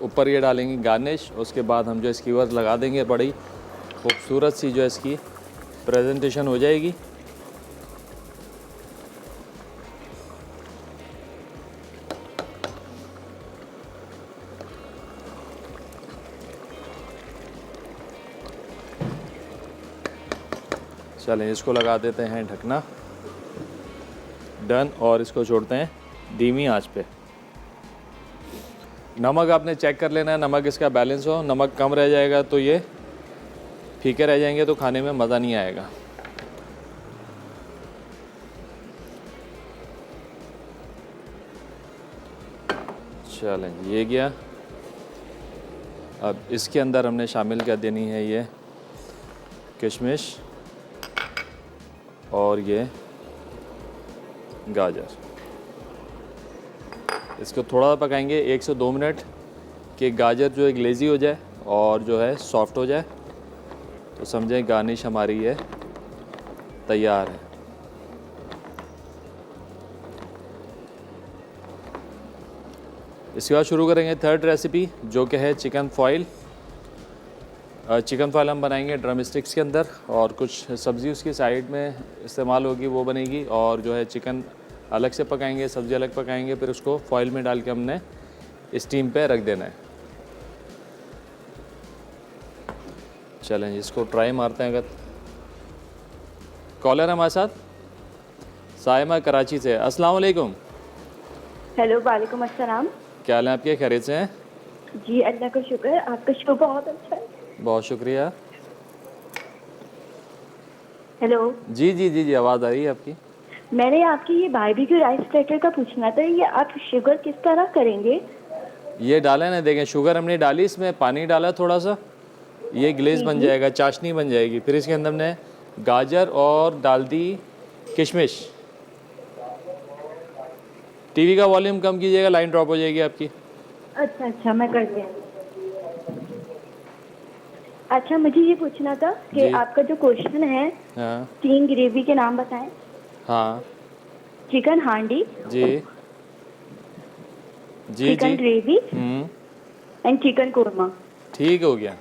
ऊपर ये डालेंगे गार्निश। उसके बाद हम जो स्कीवर्स लगा देंगे, बड़ी खूबसूरत सी जो इसकी प्रेजेंटेशन हो जाएगी। चलें इसको लगा देते हैं ढकना, डन। और इसको छोड़ते हैं धीमी आंच पे। नमक आपने चेक कर लेना है, नमक इसका बैलेंस हो। नमक कम रह जाएगा तो ये फीके रह जाएंगे तो खाने में मज़ा नहीं आएगा। चलें ये गया। अब इसके अंदर हमने शामिल कर देनी है ये किशमिश और ये गाजर। इसको थोड़ा पकाएंगे 1 से 2 मिनट कि गाजर जो है ग्लेजी हो जाए और जो है सॉफ्ट हो जाए, तो समझें गार्निश हमारी ये तैयार है। इसके बाद शुरू करेंगे थर्ड रेसिपी जो कि है चिकन फॉइल। चिकन फॉइल हम बनाएंगे ड्रम स्टिक्स के अंदर और कुछ सब्ज़ी उसकी साइड में इस्तेमाल होगी, वो बनेगी। और जो है चिकन अलग से पकाएंगे, सब्ज़ी अलग पकाएंगे, फिर उसको फॉइल में डाल के हमने स्टीम पे रख देना है। चलें इसको ट्राई मारते हैं। अगर कॉलर हमारे साथ साइमा कराची से। अस्सलाम वालेकुम। हेलो, वालेकुम अस्सलाम। क्या हाल है आपके, खैरियत से हैं? जी अल्लाह का शुक्र, आपका शो बहुत अच्छा है। बहुत शुक्रिया। हेलो, जी जी जी जी, आवाज़ आ रही है आपकी। मैंने आपकी ये बारबेक्यू राइस प्लेटर का पूछना था, ये आप शुगर किस तरह करेंगे? ये डाला ना, देखें शुगर हमने डाली, इसमें पानी डाला थोड़ा सा, ये ग्लेज बन जाएगा, चाशनी बन जाएगी। फिर इसके अंदर हमने गाजर और डाल दी किशमिश। टीवी का वॉल्यूम कम कीजिएगा, लाइन ड्रॉप हो जाएगी आपकी। अच्छा अच्छा, मैं करती हूँ। अच्छा, मुझे ये पूछना था कि जी। आपका जो क्वेश्चन है, हाँ 3 ग्रेवी के नाम बताएं। हाँ चिकन हांडी, जी जी चिकन जी। Gravy and chicken korma. ठीक हो गया।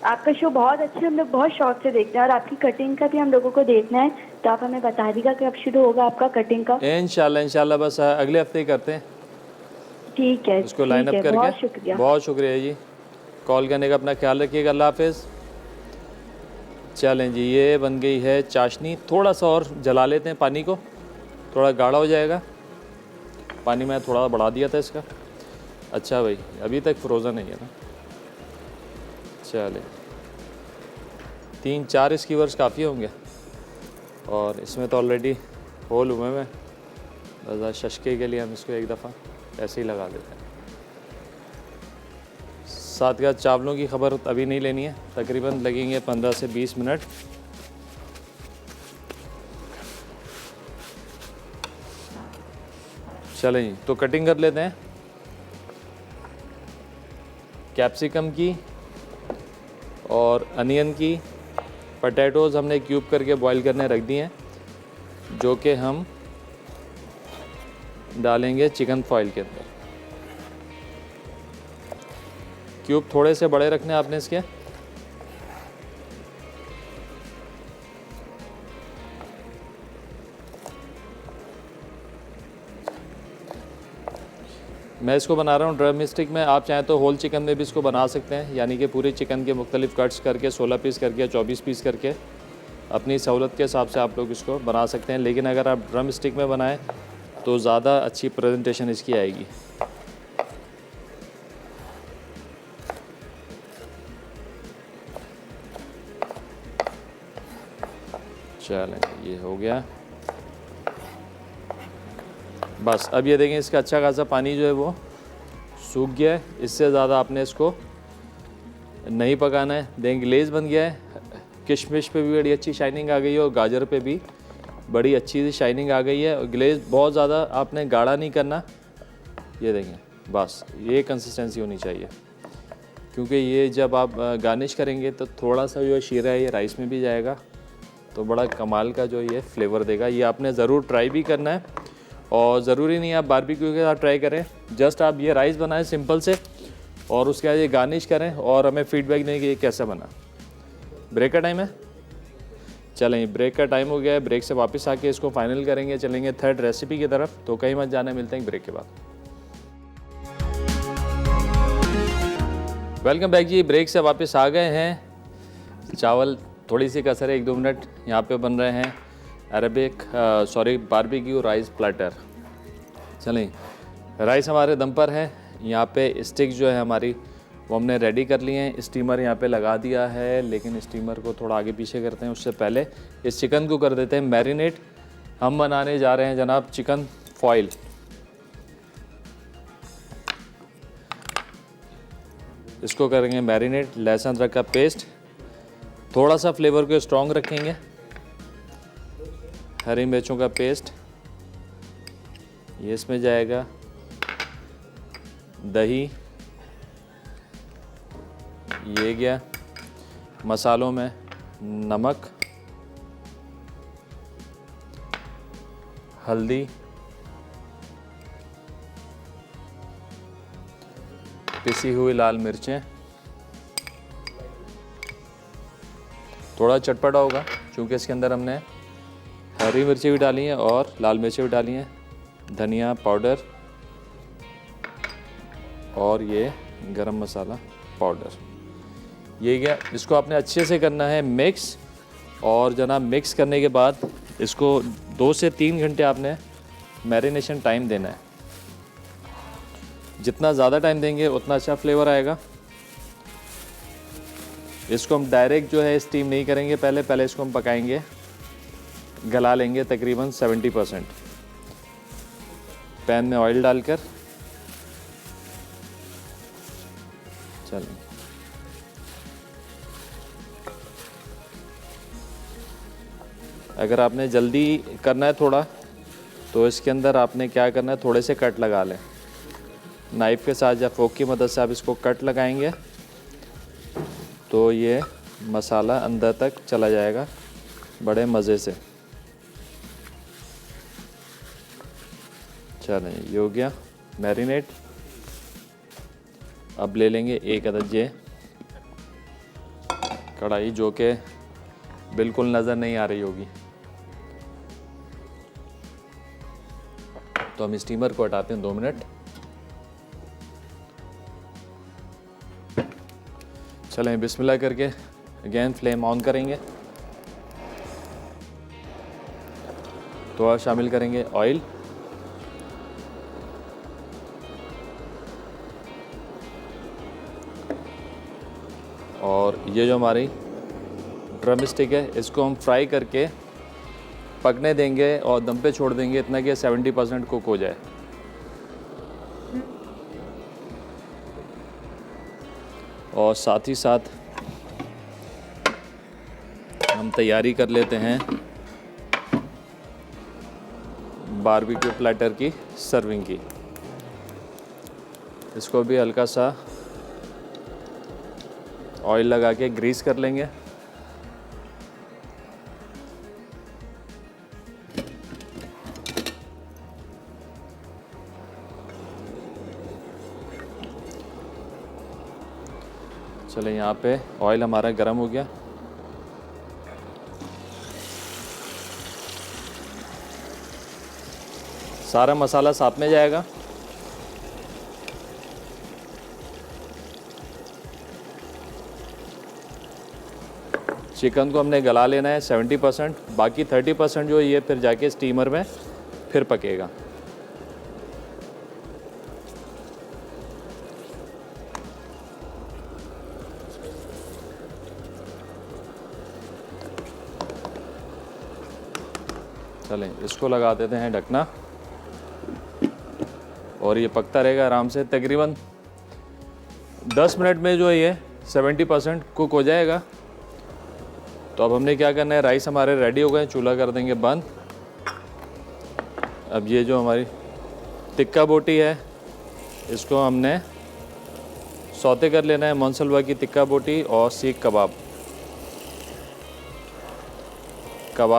आपका शो बहुत अच्छा है, हम लोग बहुत शौक से देखते हैं और आपकी कटिंग का भी हम लोगों को देखना है, तो आप हमें बता दीजिएगा कब शुरू होगा आपका कटिंग का। इंशाल्लाह इंशाल्लाह, बस अगले हफ्ते ही करते हैं ठीक है, उसको लाइन ठीक अप है, बहुत करके। शुक्रिया। बहुत शुक्रिया जी कॉल करने का, अपना ख्याल रखिएगा, अल्लाह हाफिज़। चलें जी, ये बन गई है चाशनी। थोड़ा सा और जला लेते हैं पानी को, थोड़ा गाढ़ा हो जाएगा। पानी मैं थोड़ा बढ़ा दिया था इसका। अच्छा भाई, अभी तक फ्रोज़न है ना। चले 3-4 स्कीवर्स काफ़ी होंगे और इसमें तो ऑलरेडी होल हुए हैं। बस शशके के लिए हम इसको एक दफ़ा ऐसे ही लगा देते हैं। साथ का चावलों की खबर अभी नहीं लेनी है, तकरीबन लगेंगे 15 से 20 मिनट। चलें जी, तो कटिंग कर लेते हैं। कैप्सिकम की और अनियन की, पोटैटोज़ हमने क्यूब करके बॉईल करने रख दिए हैं, जो कि हम डालेंगे चिकन फॉइल के अंदर। क्यूब थोड़े से बड़े रखने आपने इसके। मैं इसको बना रहा हूँ ड्रम स्टिक में, आप चाहें तो होल चिकन में भी इसको बना सकते हैं, यानी कि पूरे चिकन के मुख्तलिफ कट्स करके 16 पीस करके 24 पीस करके अपनी सहूलत के हिसाब से आप लोग इसको बना सकते हैं। लेकिन अगर आप ड्रम स्टिक में बनाएं तो ज़्यादा अच्छी प्रेजेंटेशन इसकी आएगी। चलें, ये हो गया। बस अब ये देखें, इसका अच्छा खासा पानी जो है वो सूख गया है। इससे ज़्यादा आपने इसको नहीं पकाना है। देखें ग्लेज़ बन गया है, किशमिश पे भी बड़ी अच्छी शाइनिंग आ गई है और गाजर पे भी बड़ी अच्छी सी शाइनिंग आ गई है। और ग्लेज़ बहुत ज़्यादा आपने गाढ़ा नहीं करना। ये देखें, बस ये कंसिस्टेंसी होनी चाहिए, क्योंकि ये जब आप गार्निश करेंगे तो थोड़ा सा जो शीरा है ये राइस में भी जाएगा, तो बड़ा कमाल का जो ये फ्लेवर देगा। ये आपने ज़रूर ट्राई भी करना है और ज़रूरी नहीं आप बारबेक्यू के साथ ट्राई करें, जस्ट आप ये राइस बनाएं सिंपल से और उसके बाद ये गार्निश करें और हमें फीडबैक दें कि ये कैसा बना। ब्रेक का टाइम है, चलें ब्रेक का टाइम हो गया है। ब्रेक से वापस आके इसको फाइनल करेंगे, चलेंगे थर्ड रेसिपी की तरफ। तो कहीं मत जाना, मिलते हैं ब्रेक के बाद। वेलकम बैक जी, ब्रेक से वापस आ गए हैं। चावल थोड़ी सी कसर है, 1-2 मिनट यहाँ पे बन रहे हैं बारबेक्यू राइस प्लेटर। चलें, राइस हमारे दम पर है। यहाँ पे स्टिक जो है हमारी वो हमने रेडी कर लिए हैं। स्टीमर यहाँ पे लगा दिया है, लेकिन स्टीमर को थोड़ा आगे पीछे करते हैं। उससे पहले इस चिकन को कर देते हैं मैरिनेट। हम बनाने जा रहे हैं जनाब चिकन फॉइल। इसको करेंगे मैरिनेट। लहसुन अदरक का पेस्ट, थोड़ा सा फ्लेवर को स्ट्रॉन्ग रखेंगे। हरी मिर्चों का पेस्ट, ये इसमें जाएगा। दही, ये गया। मसालों में नमक, हल्दी, पिसी हुई लाल मिर्चें। थोड़ा चटपटा होगा क्योंकि इसके अंदर हमने हरी मिर्ची भी डाली हैं और लाल मिर्ची भी डाली हैं। धनिया पाउडर और ये गरम मसाला पाउडर, ये क्या, इसको आपने अच्छे से करना है मिक्स। और जनाब मिक्स करने के बाद इसको 2 से 3 घंटे आपने मैरिनेशन टाइम देना है। जितना ज़्यादा टाइम देंगे उतना अच्छा फ्लेवर आएगा। इसको हम डायरेक्ट जो है स्टीम नहीं करेंगे, पहले इसको हम पकाएंगे, गला लेंगे तकरीबन 70%। पैन में ऑयल डालकर चलें। अगर आपने जल्दी करना है थोड़ा, तो इसके अंदर आपने क्या करना है, थोड़े से कट लगा लें। नाइफ़ के साथ या फोक की मदद से आप इसको कट लगाएंगे तो ये मसाला अंदर तक चला जाएगा बड़े मज़े से। चलें, ये हो गया मैरिनेट। अब ले लेंगे एक अदद ये कढ़ाई, जो कि बिल्कुल नज़र नहीं आ रही होगी, तो हम स्टीमर को हटाते हैं 2 मिनट। चलें, बिस्मिल्लाह करके अगेन फ्लेम ऑन करेंगे। तो अब शामिल करेंगे ऑयल। और ये जो हमारी ड्रम स्टिक है, इसको हम फ्राई करके पकने देंगे और दम पे छोड़ देंगे इतना कि 70% कुक हो जाए। और साथ ही साथ हम तैयारी कर लेते हैं बारबेक्यू प्लेटर की सर्विंग की। इसको भी हल्का सा ऑयल लगा के ग्रीस कर लेंगे। चले, यहाँ पे ऑयल हमारा गर्म हो गया। सारा मसाला साथ में जाएगा। चिकन को हमने गला लेना है 70%, बाकी 30% जो ये फिर जाके स्टीमर में फिर पकेगा। चलें, इसको लगा देते हैं ढकना और ये पकता रहेगा आराम से। तकरीबन 10 मिनट में जो ये 70% कुक हो जाएगा। तो अब हमने क्या करना है, राइस हमारे रेडी हो गए, चूल्हा कर देंगे बंद। अब ये जो हमारी टिक्का बोटी है, इसको हमने सौते कर लेना है। मनसलवा की टिक्का बोटी और सीख कबाब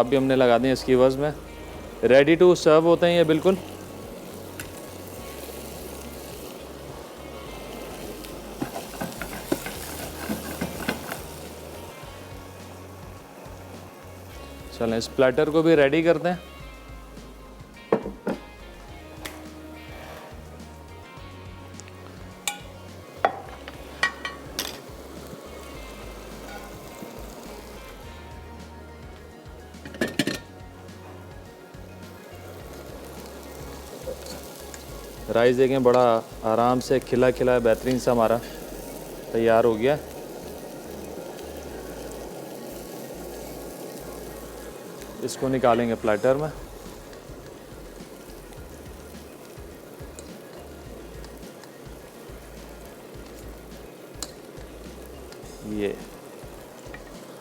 भी हमने लगा दिए इसकी वज़ में। रेडी टू सर्व होते हैं ये बिल्कुल। चलें, इस प्लेटर को भी रेडी करते हैं। राइस देखें, बड़ा आराम से खिला खिला बेहतरीन सा हमारा तैयार हो गया। इसको निकालेंगे प्लेटर में। ये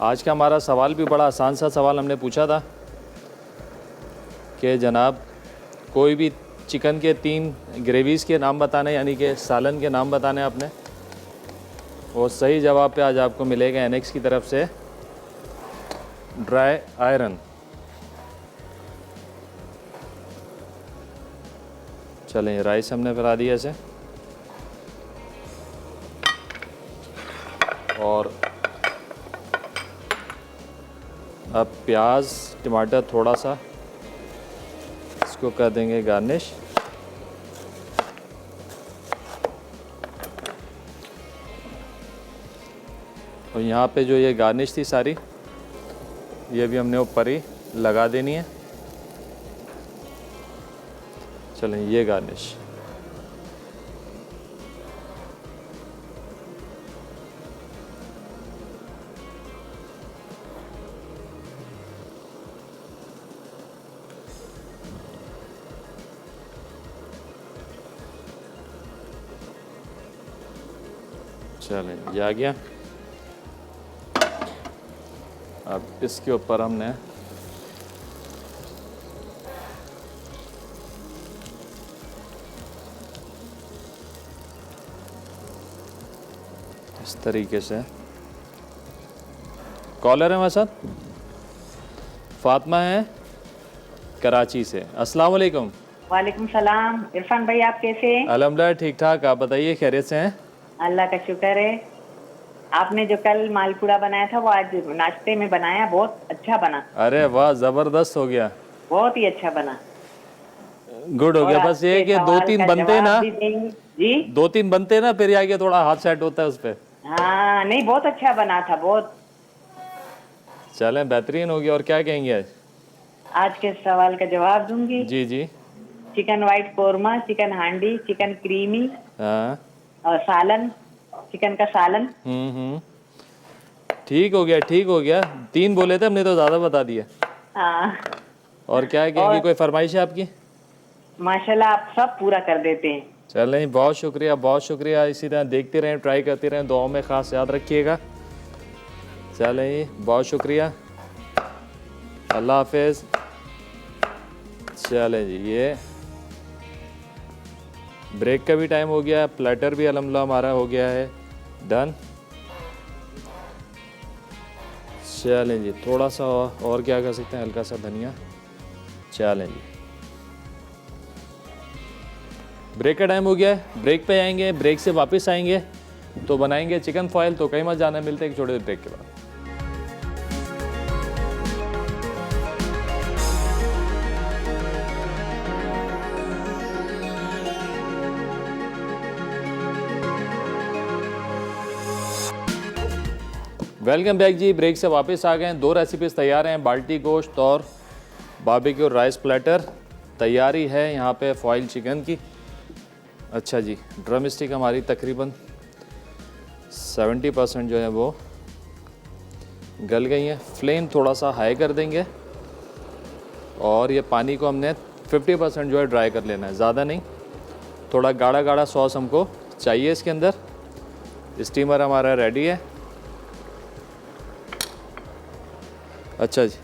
आज का हमारा सवाल भी बड़ा आसान सा सवाल हमने पूछा था कि जनाब कोई भी चिकन के 3 ग्रेवीज़ के नाम बताने, यानी कि सालन के नाम बताने आपने, और सही जवाब पे आज आपको मिलेगा एनेक्स की तरफ से ड्राई आयरन। चलें, राइस हमने फैला दिया ऐसे, और अब प्याज टमाटर थोड़ा सा इसको कर देंगे गार्निश। और यहाँ पे जो ये गार्निश थी सारी, ये भी हमने ऊपर ही लगा देनी है। चलें, ये गार्निश चलें, ये आ गया। अब इसके ऊपर हमने इस तरीके से, कॉलर है हमारे साथ, फातिमा है कराची से। अस्सलाम वालेकुम। वालेकुम सलाम। इरफान भाई आप कैसे हैं? अल्हम्दुलिल्लाह ठीक ठाक, आप बताइए खैरियत से हैं? अल्लाह का शुक्र है। आपने जो कल मालपूड़ा बनाया था वो आज नाश्ते में बनाया, बहुत अच्छा बना। अरे वाह, ज़बरदस्त हो गया, बहुत ही अच्छा बना, गुड हो गया। बस ये कि 2-3 बनते ना, जी 2-3 बनते ना, फिर आगे थोड़ा हाथ सेट होता है उस पर। हाँ नहीं, बहुत अच्छा बना था, बहुत। चलें, बेहतरीन हो गया। और क्या कहेंगे आज? आज के सवाल का जवाब दूंगी। जी जी। चिकन वाइट कोरमा, चिकन हांडी, चिकन क्रीमी हाँ, और सालन, चिकन का सालन। ठीक हो गया, ठीक हो गया। 3 बोले थे हमने, तो ज़्यादा बता दिया। हाँ और क्या कहेंगे, कोई फरमाइश है आपकी? माशाल्लाह आप सब पूरा कर देते हैं। चलें, बहुत शुक्रिया, बहुत शुक्रिया। इसी तरह देखते रहें, ट्राई करते रहें, दुआओं में ख़ास याद रखिएगा। चलें, बहुत शुक्रिया, अल्लाह हाफिज़। चलें जी, ये ब्रेक का भी टाइम हो गया है, प्लेटर भी अल्हम्दुलिल्लाह हमारा हो गया है डन। चलें जी, थोड़ा सा और क्या कर सकते हैं, हल्का सा धनिया। चलें जी, ब्रेक का टाइम हो गया है, ब्रेक पे आएंगे, ब्रेक से वापस आएंगे तो बनाएंगे चिकन फॉयल। तो कहीं मत जाना, मिलते हैं एक छोटे से ब्रेक के बाद। वेलकम बैक जी, ब्रेक से वापस आ गए हैं। 2 रेसिपीज़ तैयार हैं, बाल्टी गोश्त और बारबेक्यू राइस प्लेटर। तैयारी है यहाँ पे फॉइल चिकन की। अच्छा जी, ड्रम स्टिक हमारी तकरीबन 70% जो है वो गल गई हैं। फ्लेम थोड़ा सा हाई कर देंगे और ये पानी को हमने 50% जो है ड्राई कर लेना है, ज़्यादा नहीं। थोड़ा गाढ़ा गाढ़ा सॉस हमको चाहिए इसके अंदर। स्टीमर हमारा रेडी है। अच्छा जी,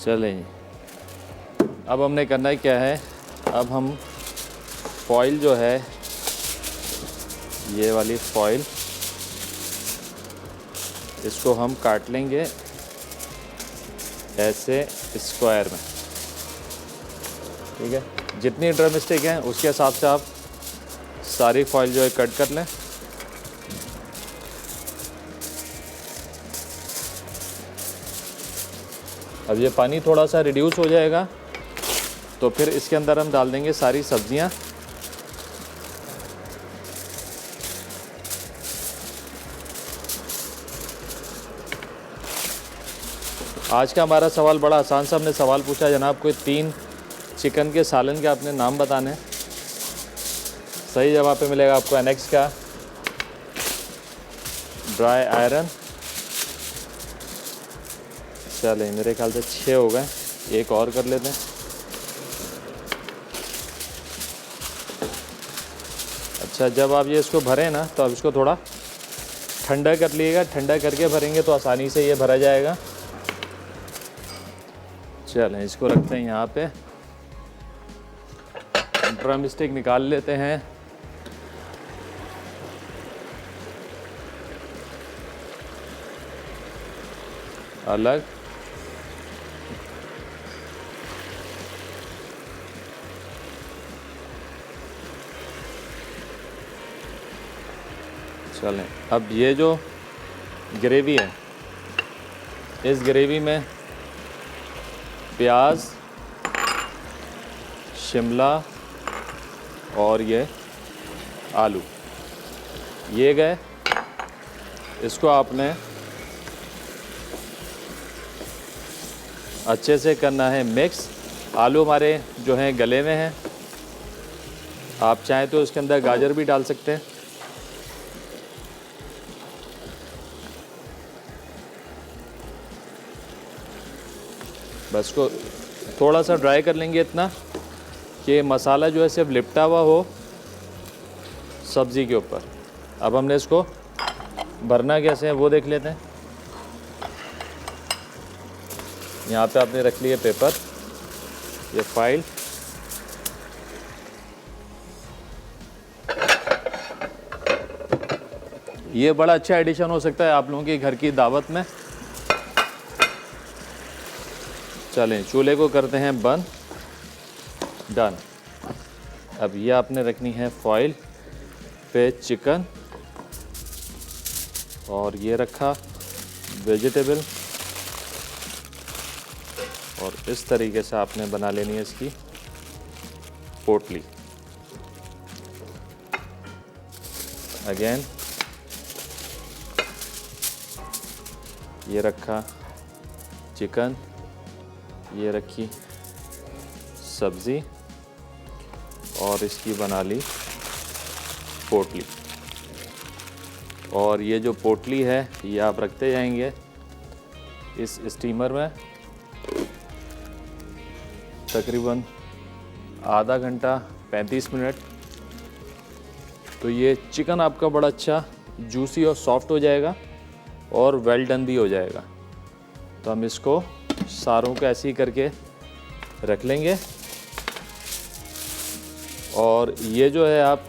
चलें, अब हमने करना है क्या है, अब हम फॉइल जो है, ये वाली फॉइल, इसको हम काट लेंगे ऐसे स्क्वायर में। ठीक है, जितनी ड्रम स्टिक हैं उसके हिसाब से आप सारी फॉइल जो है कट कर लें। अब ये पानी थोड़ा सा रिड्यूस हो जाएगा तो फिर इसके अंदर हम डाल देंगे सारी सब्जियां। आज का हमारा सवाल बड़ा आसान सा, हमने सवाल पूछा जनाब कोई 3 चिकन के सालन के आपने नाम बताने। सही जवाब पे मिलेगा आपको एनेक्स का ड्राई आयरन। चलें, मेरे ख्याल से 6 हो गए। एक और कर लेते हैं। अच्छा, जब आप ये इसको भरें ना तो आप इसको थोड़ा ठंडा कर लीजिएगा, ठंडा करके भरेंगे तो आसानी से ये भरा जाएगा। चलें, इसको रखते हैं यहाँ पे। ड्रम स्टिक निकाल लेते हैं। अलग। चलें, अब ये जो ग्रेवी है, इस ग्रेवी में प्याज, शिमला और ये आलू ये गए। इसको आपने अच्छे से करना है मिक्स। आलू हमारे जो हैं गले में हैं। आप चाहें तो इसके अंदर गाजर भी डाल सकते हैं। बस को थोड़ा सा ड्राई कर लेंगे, इतना कि मसाला जो है सिर्फ लिपटा हुआ हो सब्ज़ी के ऊपर। अब हमने इसको भरना कैसे है वो देख लेते हैं। यहाँ पे आपने रख लिया पेपर, ये फाइल। ये बड़ा अच्छा एडिशन हो सकता है आप लोगों की घर की दावत में। चलें, चूल्हे को करते हैं बंद। डन। अब ये आपने रखनी है फॉइल पे चिकन, और ये रखा वेजिटेबल, और इस तरीके से आपने बना लेनी है इसकी पोटली। अगेन ये रखा चिकन, ये रखी सब्ज़ी, और इसकी बना ली पोटली। और ये जो पोटली है ये आप रखते जाएंगे इस स्टीमर में तकरीबन आधा घंटा 35 मिनट। तो ये चिकन आपका बड़ा अच्छा जूसी और सॉफ्ट हो जाएगा और वेल डन भी हो जाएगा। तो हम इसको सारों को ऐसे ही करके रख लेंगे। और ये जो है आप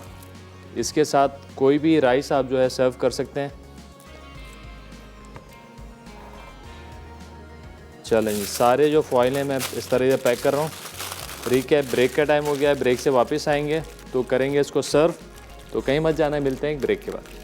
इसके साथ कोई भी राइस आप जो है सर्व कर सकते हैं। चलें जी, सारे जो फॉइल हैं मैं इस तरह से पैक कर रहा हूँ। ब्रेक का टाइम हो गया है, ब्रेक से वापस आएंगे तो करेंगे इसको सर्व। तो कहीं मत जाना, मिलते हैं एक ब्रेक के बाद।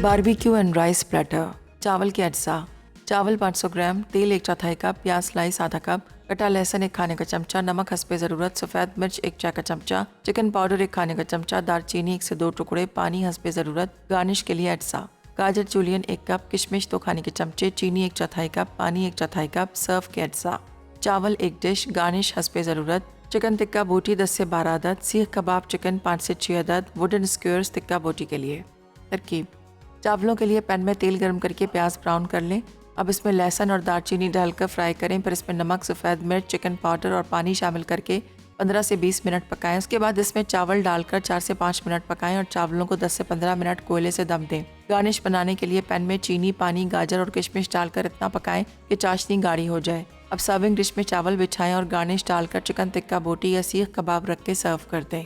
Barbecue and rice platter. चावल के अज्जा: चावल 500 ग्राम, तेल 1/4 कप, प्याज स्लाइस आधा कप, कटा लहसुन 1 खाने का चमचा, नमक हस्बे ज़रूरत, सफ़ेद मिर्च 1 चाय का चमचा, चिकन पाउडर 1 खाने का चमचा, दालचीनी 1 से 2 टुकड़े, पानी हस्बे ज़रूरत। गार्निश के लिए अज्जा: गाजर जूलियन 1 कप, किशमिश 2 खाने के चमचे, चीनी 1/4 कप, पानी 1/4 कप। सर्व के अज्जा: चावल 1 डिश, गार्निश हस्बे ज़रूरत। चिकन टिक्का बोटी 10 से 12 अदद, सीख कबाब चिकन 5 से 6 अदद, वुडन स्क्वेयर्स टिक्का बोटी के लिए। तरकीब: चावलों के लिए पैन में तेल गर्म करके प्याज ब्राउन कर लें। अब इसमें लहसुन और दालचीनी डालकर फ्राई करें। फिर इसमें नमक, सफ़ेद मिर्च, चिकन पाउडर और पानी शामिल करके 15 से 20 मिनट पकाएं। उसके बाद इसमें चावल डालकर 4 से 5 मिनट पकाएं और चावलों को 10 से 15 मिनट कोयले से दम दें। गार्निश बनाने के लिए पैन में चीनी, पानी, गाजर और किशमिश डालकर इतना पकाएं कि चाशनी गाढ़ी हो जाए। अब सर्विंग डिश में चावल बिछाएं और गार्निश डालकर चिकन टिक्का बोटी या सीख कबाब रख के सर्व कर दें।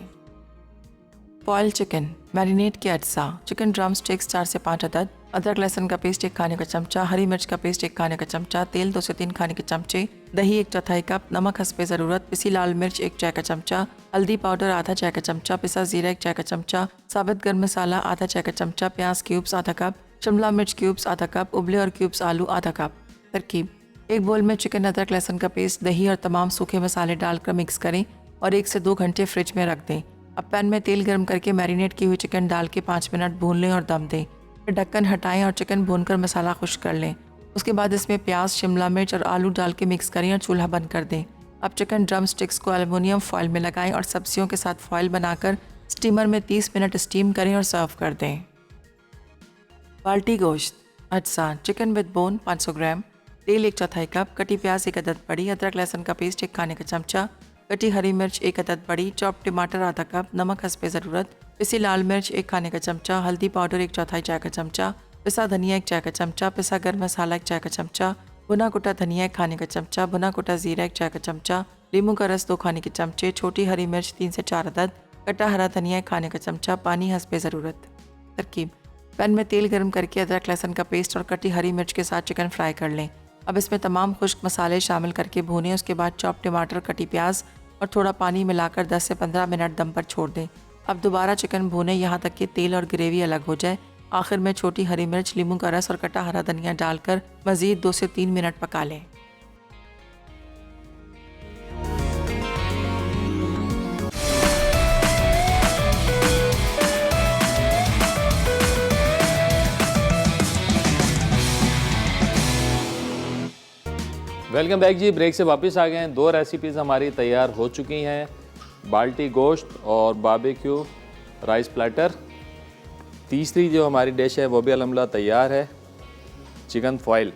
बॉइल्ड चिकन मैरिनेट के अज्जा: चिकन ड्रम स्टिक्स 4 से 5 अदद, अदरक लहसुन का पेस्ट 1 खाने का चमचा, हरी मिर्च का पेस्ट 1 खाने का चमचा, तेल 2 से 3 खाने के चमचे, दही 1/4 कप, नमक हस्बे ज़रूरत, पिसी लाल मिर्च 1 चाय का चमचा, हल्दी पाउडर आधा चाय का चमचा, पिसा जीरा 1 चाय का चमचा, साबित गर्म मसाला आधा चाय का चमचा, प्याज क्यूब्स आधा कप, शिमला मिर्च क्यूब्स आधा कप, उबले और क्यूब्स आलू आधा कप। तरकीब: एक बोल में चिकन, अदरक लहसुन का पेस्ट, दही और तमाम सूखे मसाले डालकर मिक्स करें और 1 से 2 घंटे फ्रिज में रख दें। अब पैन में तेल गर्म करके मैरिनेट की हुई चिकन डाल के 5 मिनट भून लें और दम दें। फिर ढक्कन हटाएं और चिकन भूनकर मसाला खुश्क कर लें। उसके बाद इसमें प्याज, शिमला मिर्च और आलू डाल के मिक्स करें और चूल्हा बंद कर दें। अब चिकन ड्रम स्टिक्स को एल्युमिनियम फॉइल में लगाएं और सब्जियों के साथ फॉइल बनाकर स्टीमर में 30 मिनट स्टीम करें और सर्व कर दें। बाल्टी गोश्त अज्जा चिकन विद बोन 500 ग्राम, तेल 1/4 कप, कटी प्याज 1 अदद बड़ी, अदरक लहसुन का पेस्ट 1 खाने का चमचा, कटी हरी मिर्च 1 अदद बड़ी, चॉप टमाटर आधा कप, नमक हस्बे ज़रूरत, पिसी लाल मिर्च 1 खाने का चमचा, हल्दी पाउडर 1/4 चाय का चमचा, पिसा धनिया 1 चाय का चमचा, पिसा गर्म मसाला 1 चाय का चमचा, भुना कुटा धनिया 1 खाने का चमचा, भुना कुटा ज़ीरा 1 चाय का चमचा, नींबू का रस 2 खाने के चमचे, छोटी हरी मिर्च 3 से 4 अदद, कटा हरा धनिया 1 खाने का चमचा, पानी हस्बे ज़रूरत। तरकीब: पैन में तेल गर्म करके अदरक लहसुन का पेस्ट और कटी हरी मिर्च के साथ चिकन फ्राई कर लें। अब इसमें तमाम खुश्क मसाले शामिल करके भूनें। उसके बाद चॉप टमाटर, कटी प्याज और थोड़ा पानी मिलाकर 10 से 15 मिनट दम पर छोड़ दें। अब दोबारा चिकन भूनें यहाँ तक कि तेल और ग्रेवी अलग हो जाए। आखिर में छोटी हरी मिर्च, नींबू का रस और कटा हरा धनिया डालकर मज़ीद 2 से 3 मिनट पका लें। वेलकम बैक जी। ब्रेक से वापस आ गए हैं। 2 रेसिपीज़ हमारी तैयार हो चुकी हैं, बाल्टी गोश्त और बारबेक्यू राइस प्लेटर। तीसरी जो हमारी डिश है वो भी अल्हम्दुलिल्लाह तैयार है, चिकन फॉइल।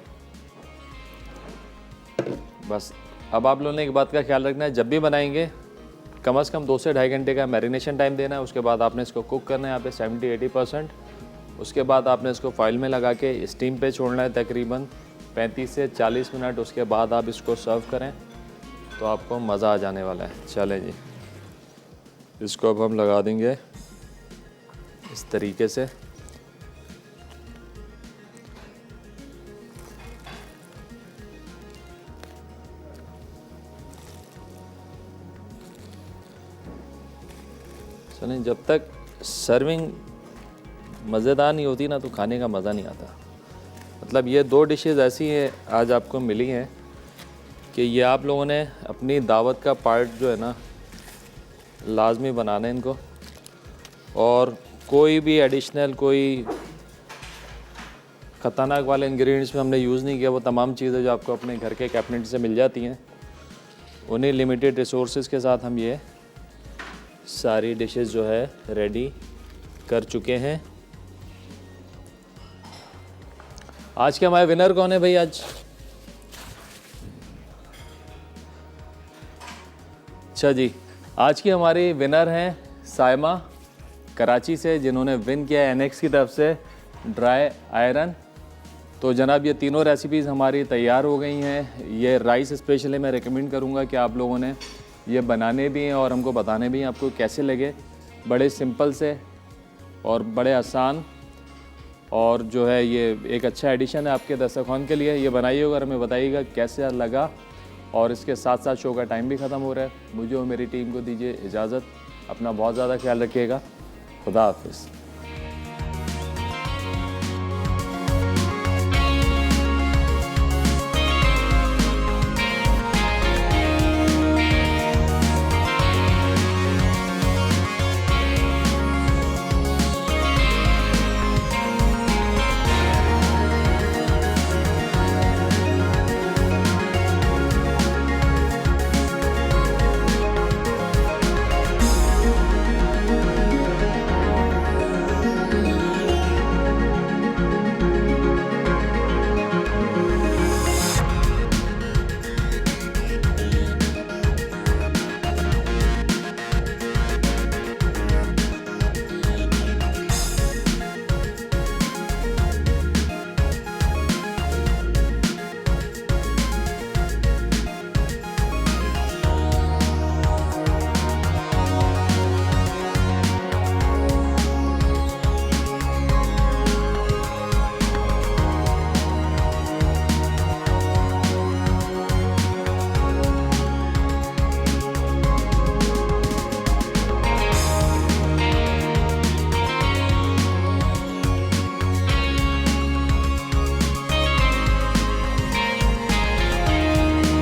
बस अब आप लोगों ने एक बात का ख्याल रखना है, जब भी बनाएंगे कम से कम 2 से 2.5 घंटे का मैरिनेशन टाइम देना है। उसके बाद आपने इसको कुक करना है यहाँ पे 70-80%। उसके बाद आपने इसको फॉइल में लगा के स्टीम पे छोड़ना है तकरीबन 35 से 40 मिनट। उसके बाद आप इसको सर्व करें तो आपको मज़ा आ जाने वाला है। चलें जी, इसको अब हम लगा देंगे इस तरीके से। चलें, जब तक सर्विंग मज़ेदार नहीं होती ना तो खाने का मज़ा नहीं आता। मतलब ये 2 डिशेज़ ऐसी हैं आज आपको मिली हैं कि ये आप लोगों ने अपनी दावत का पार्ट जो है ना लाजमी बनाना है इनको। और कोई भी एडिशनल कोई ख़तरनाक वाले इंग्रेडिएंट्स में हमने यूज़ नहीं किया। वो तमाम चीज़ें जो आपको अपने घर के कैबिनेट से मिल जाती हैं, उन्हीं लिमिटेड रिसोर्सेज के साथ हम ये सारी डिशेज़ जो है रेडी कर चुके हैं। आज के हमारे विनर कौन है भाई? आज अच्छा जी, आज की हमारी विनर हैं साइमा कराची से, जिन्होंने विन किया है NX की तरफ से ड्राई आयरन। तो जनाब ये तीनों रेसिपीज़ हमारी तैयार हो गई हैं। ये राइस स्पेशली मैं रेकमेंड करूँगा कि आप लोगों ने ये बनाने भी हैं और हमको बताने भी हैं आपको कैसे लगे। बड़े सिंपल से और बड़े आसान, और जो है ये एक अच्छा एडिशन है आपके दस्तरखान के लिए। ये बनाइएगा और हमें बताइएगा कैसे लगा। और इसके साथ साथ शो का टाइम भी ख़त्म हो रहा है। मुझे और मेरी टीम को दीजिए इजाज़त। अपना बहुत ज़्यादा ख्याल रखिएगा। खुदा हाफिज़।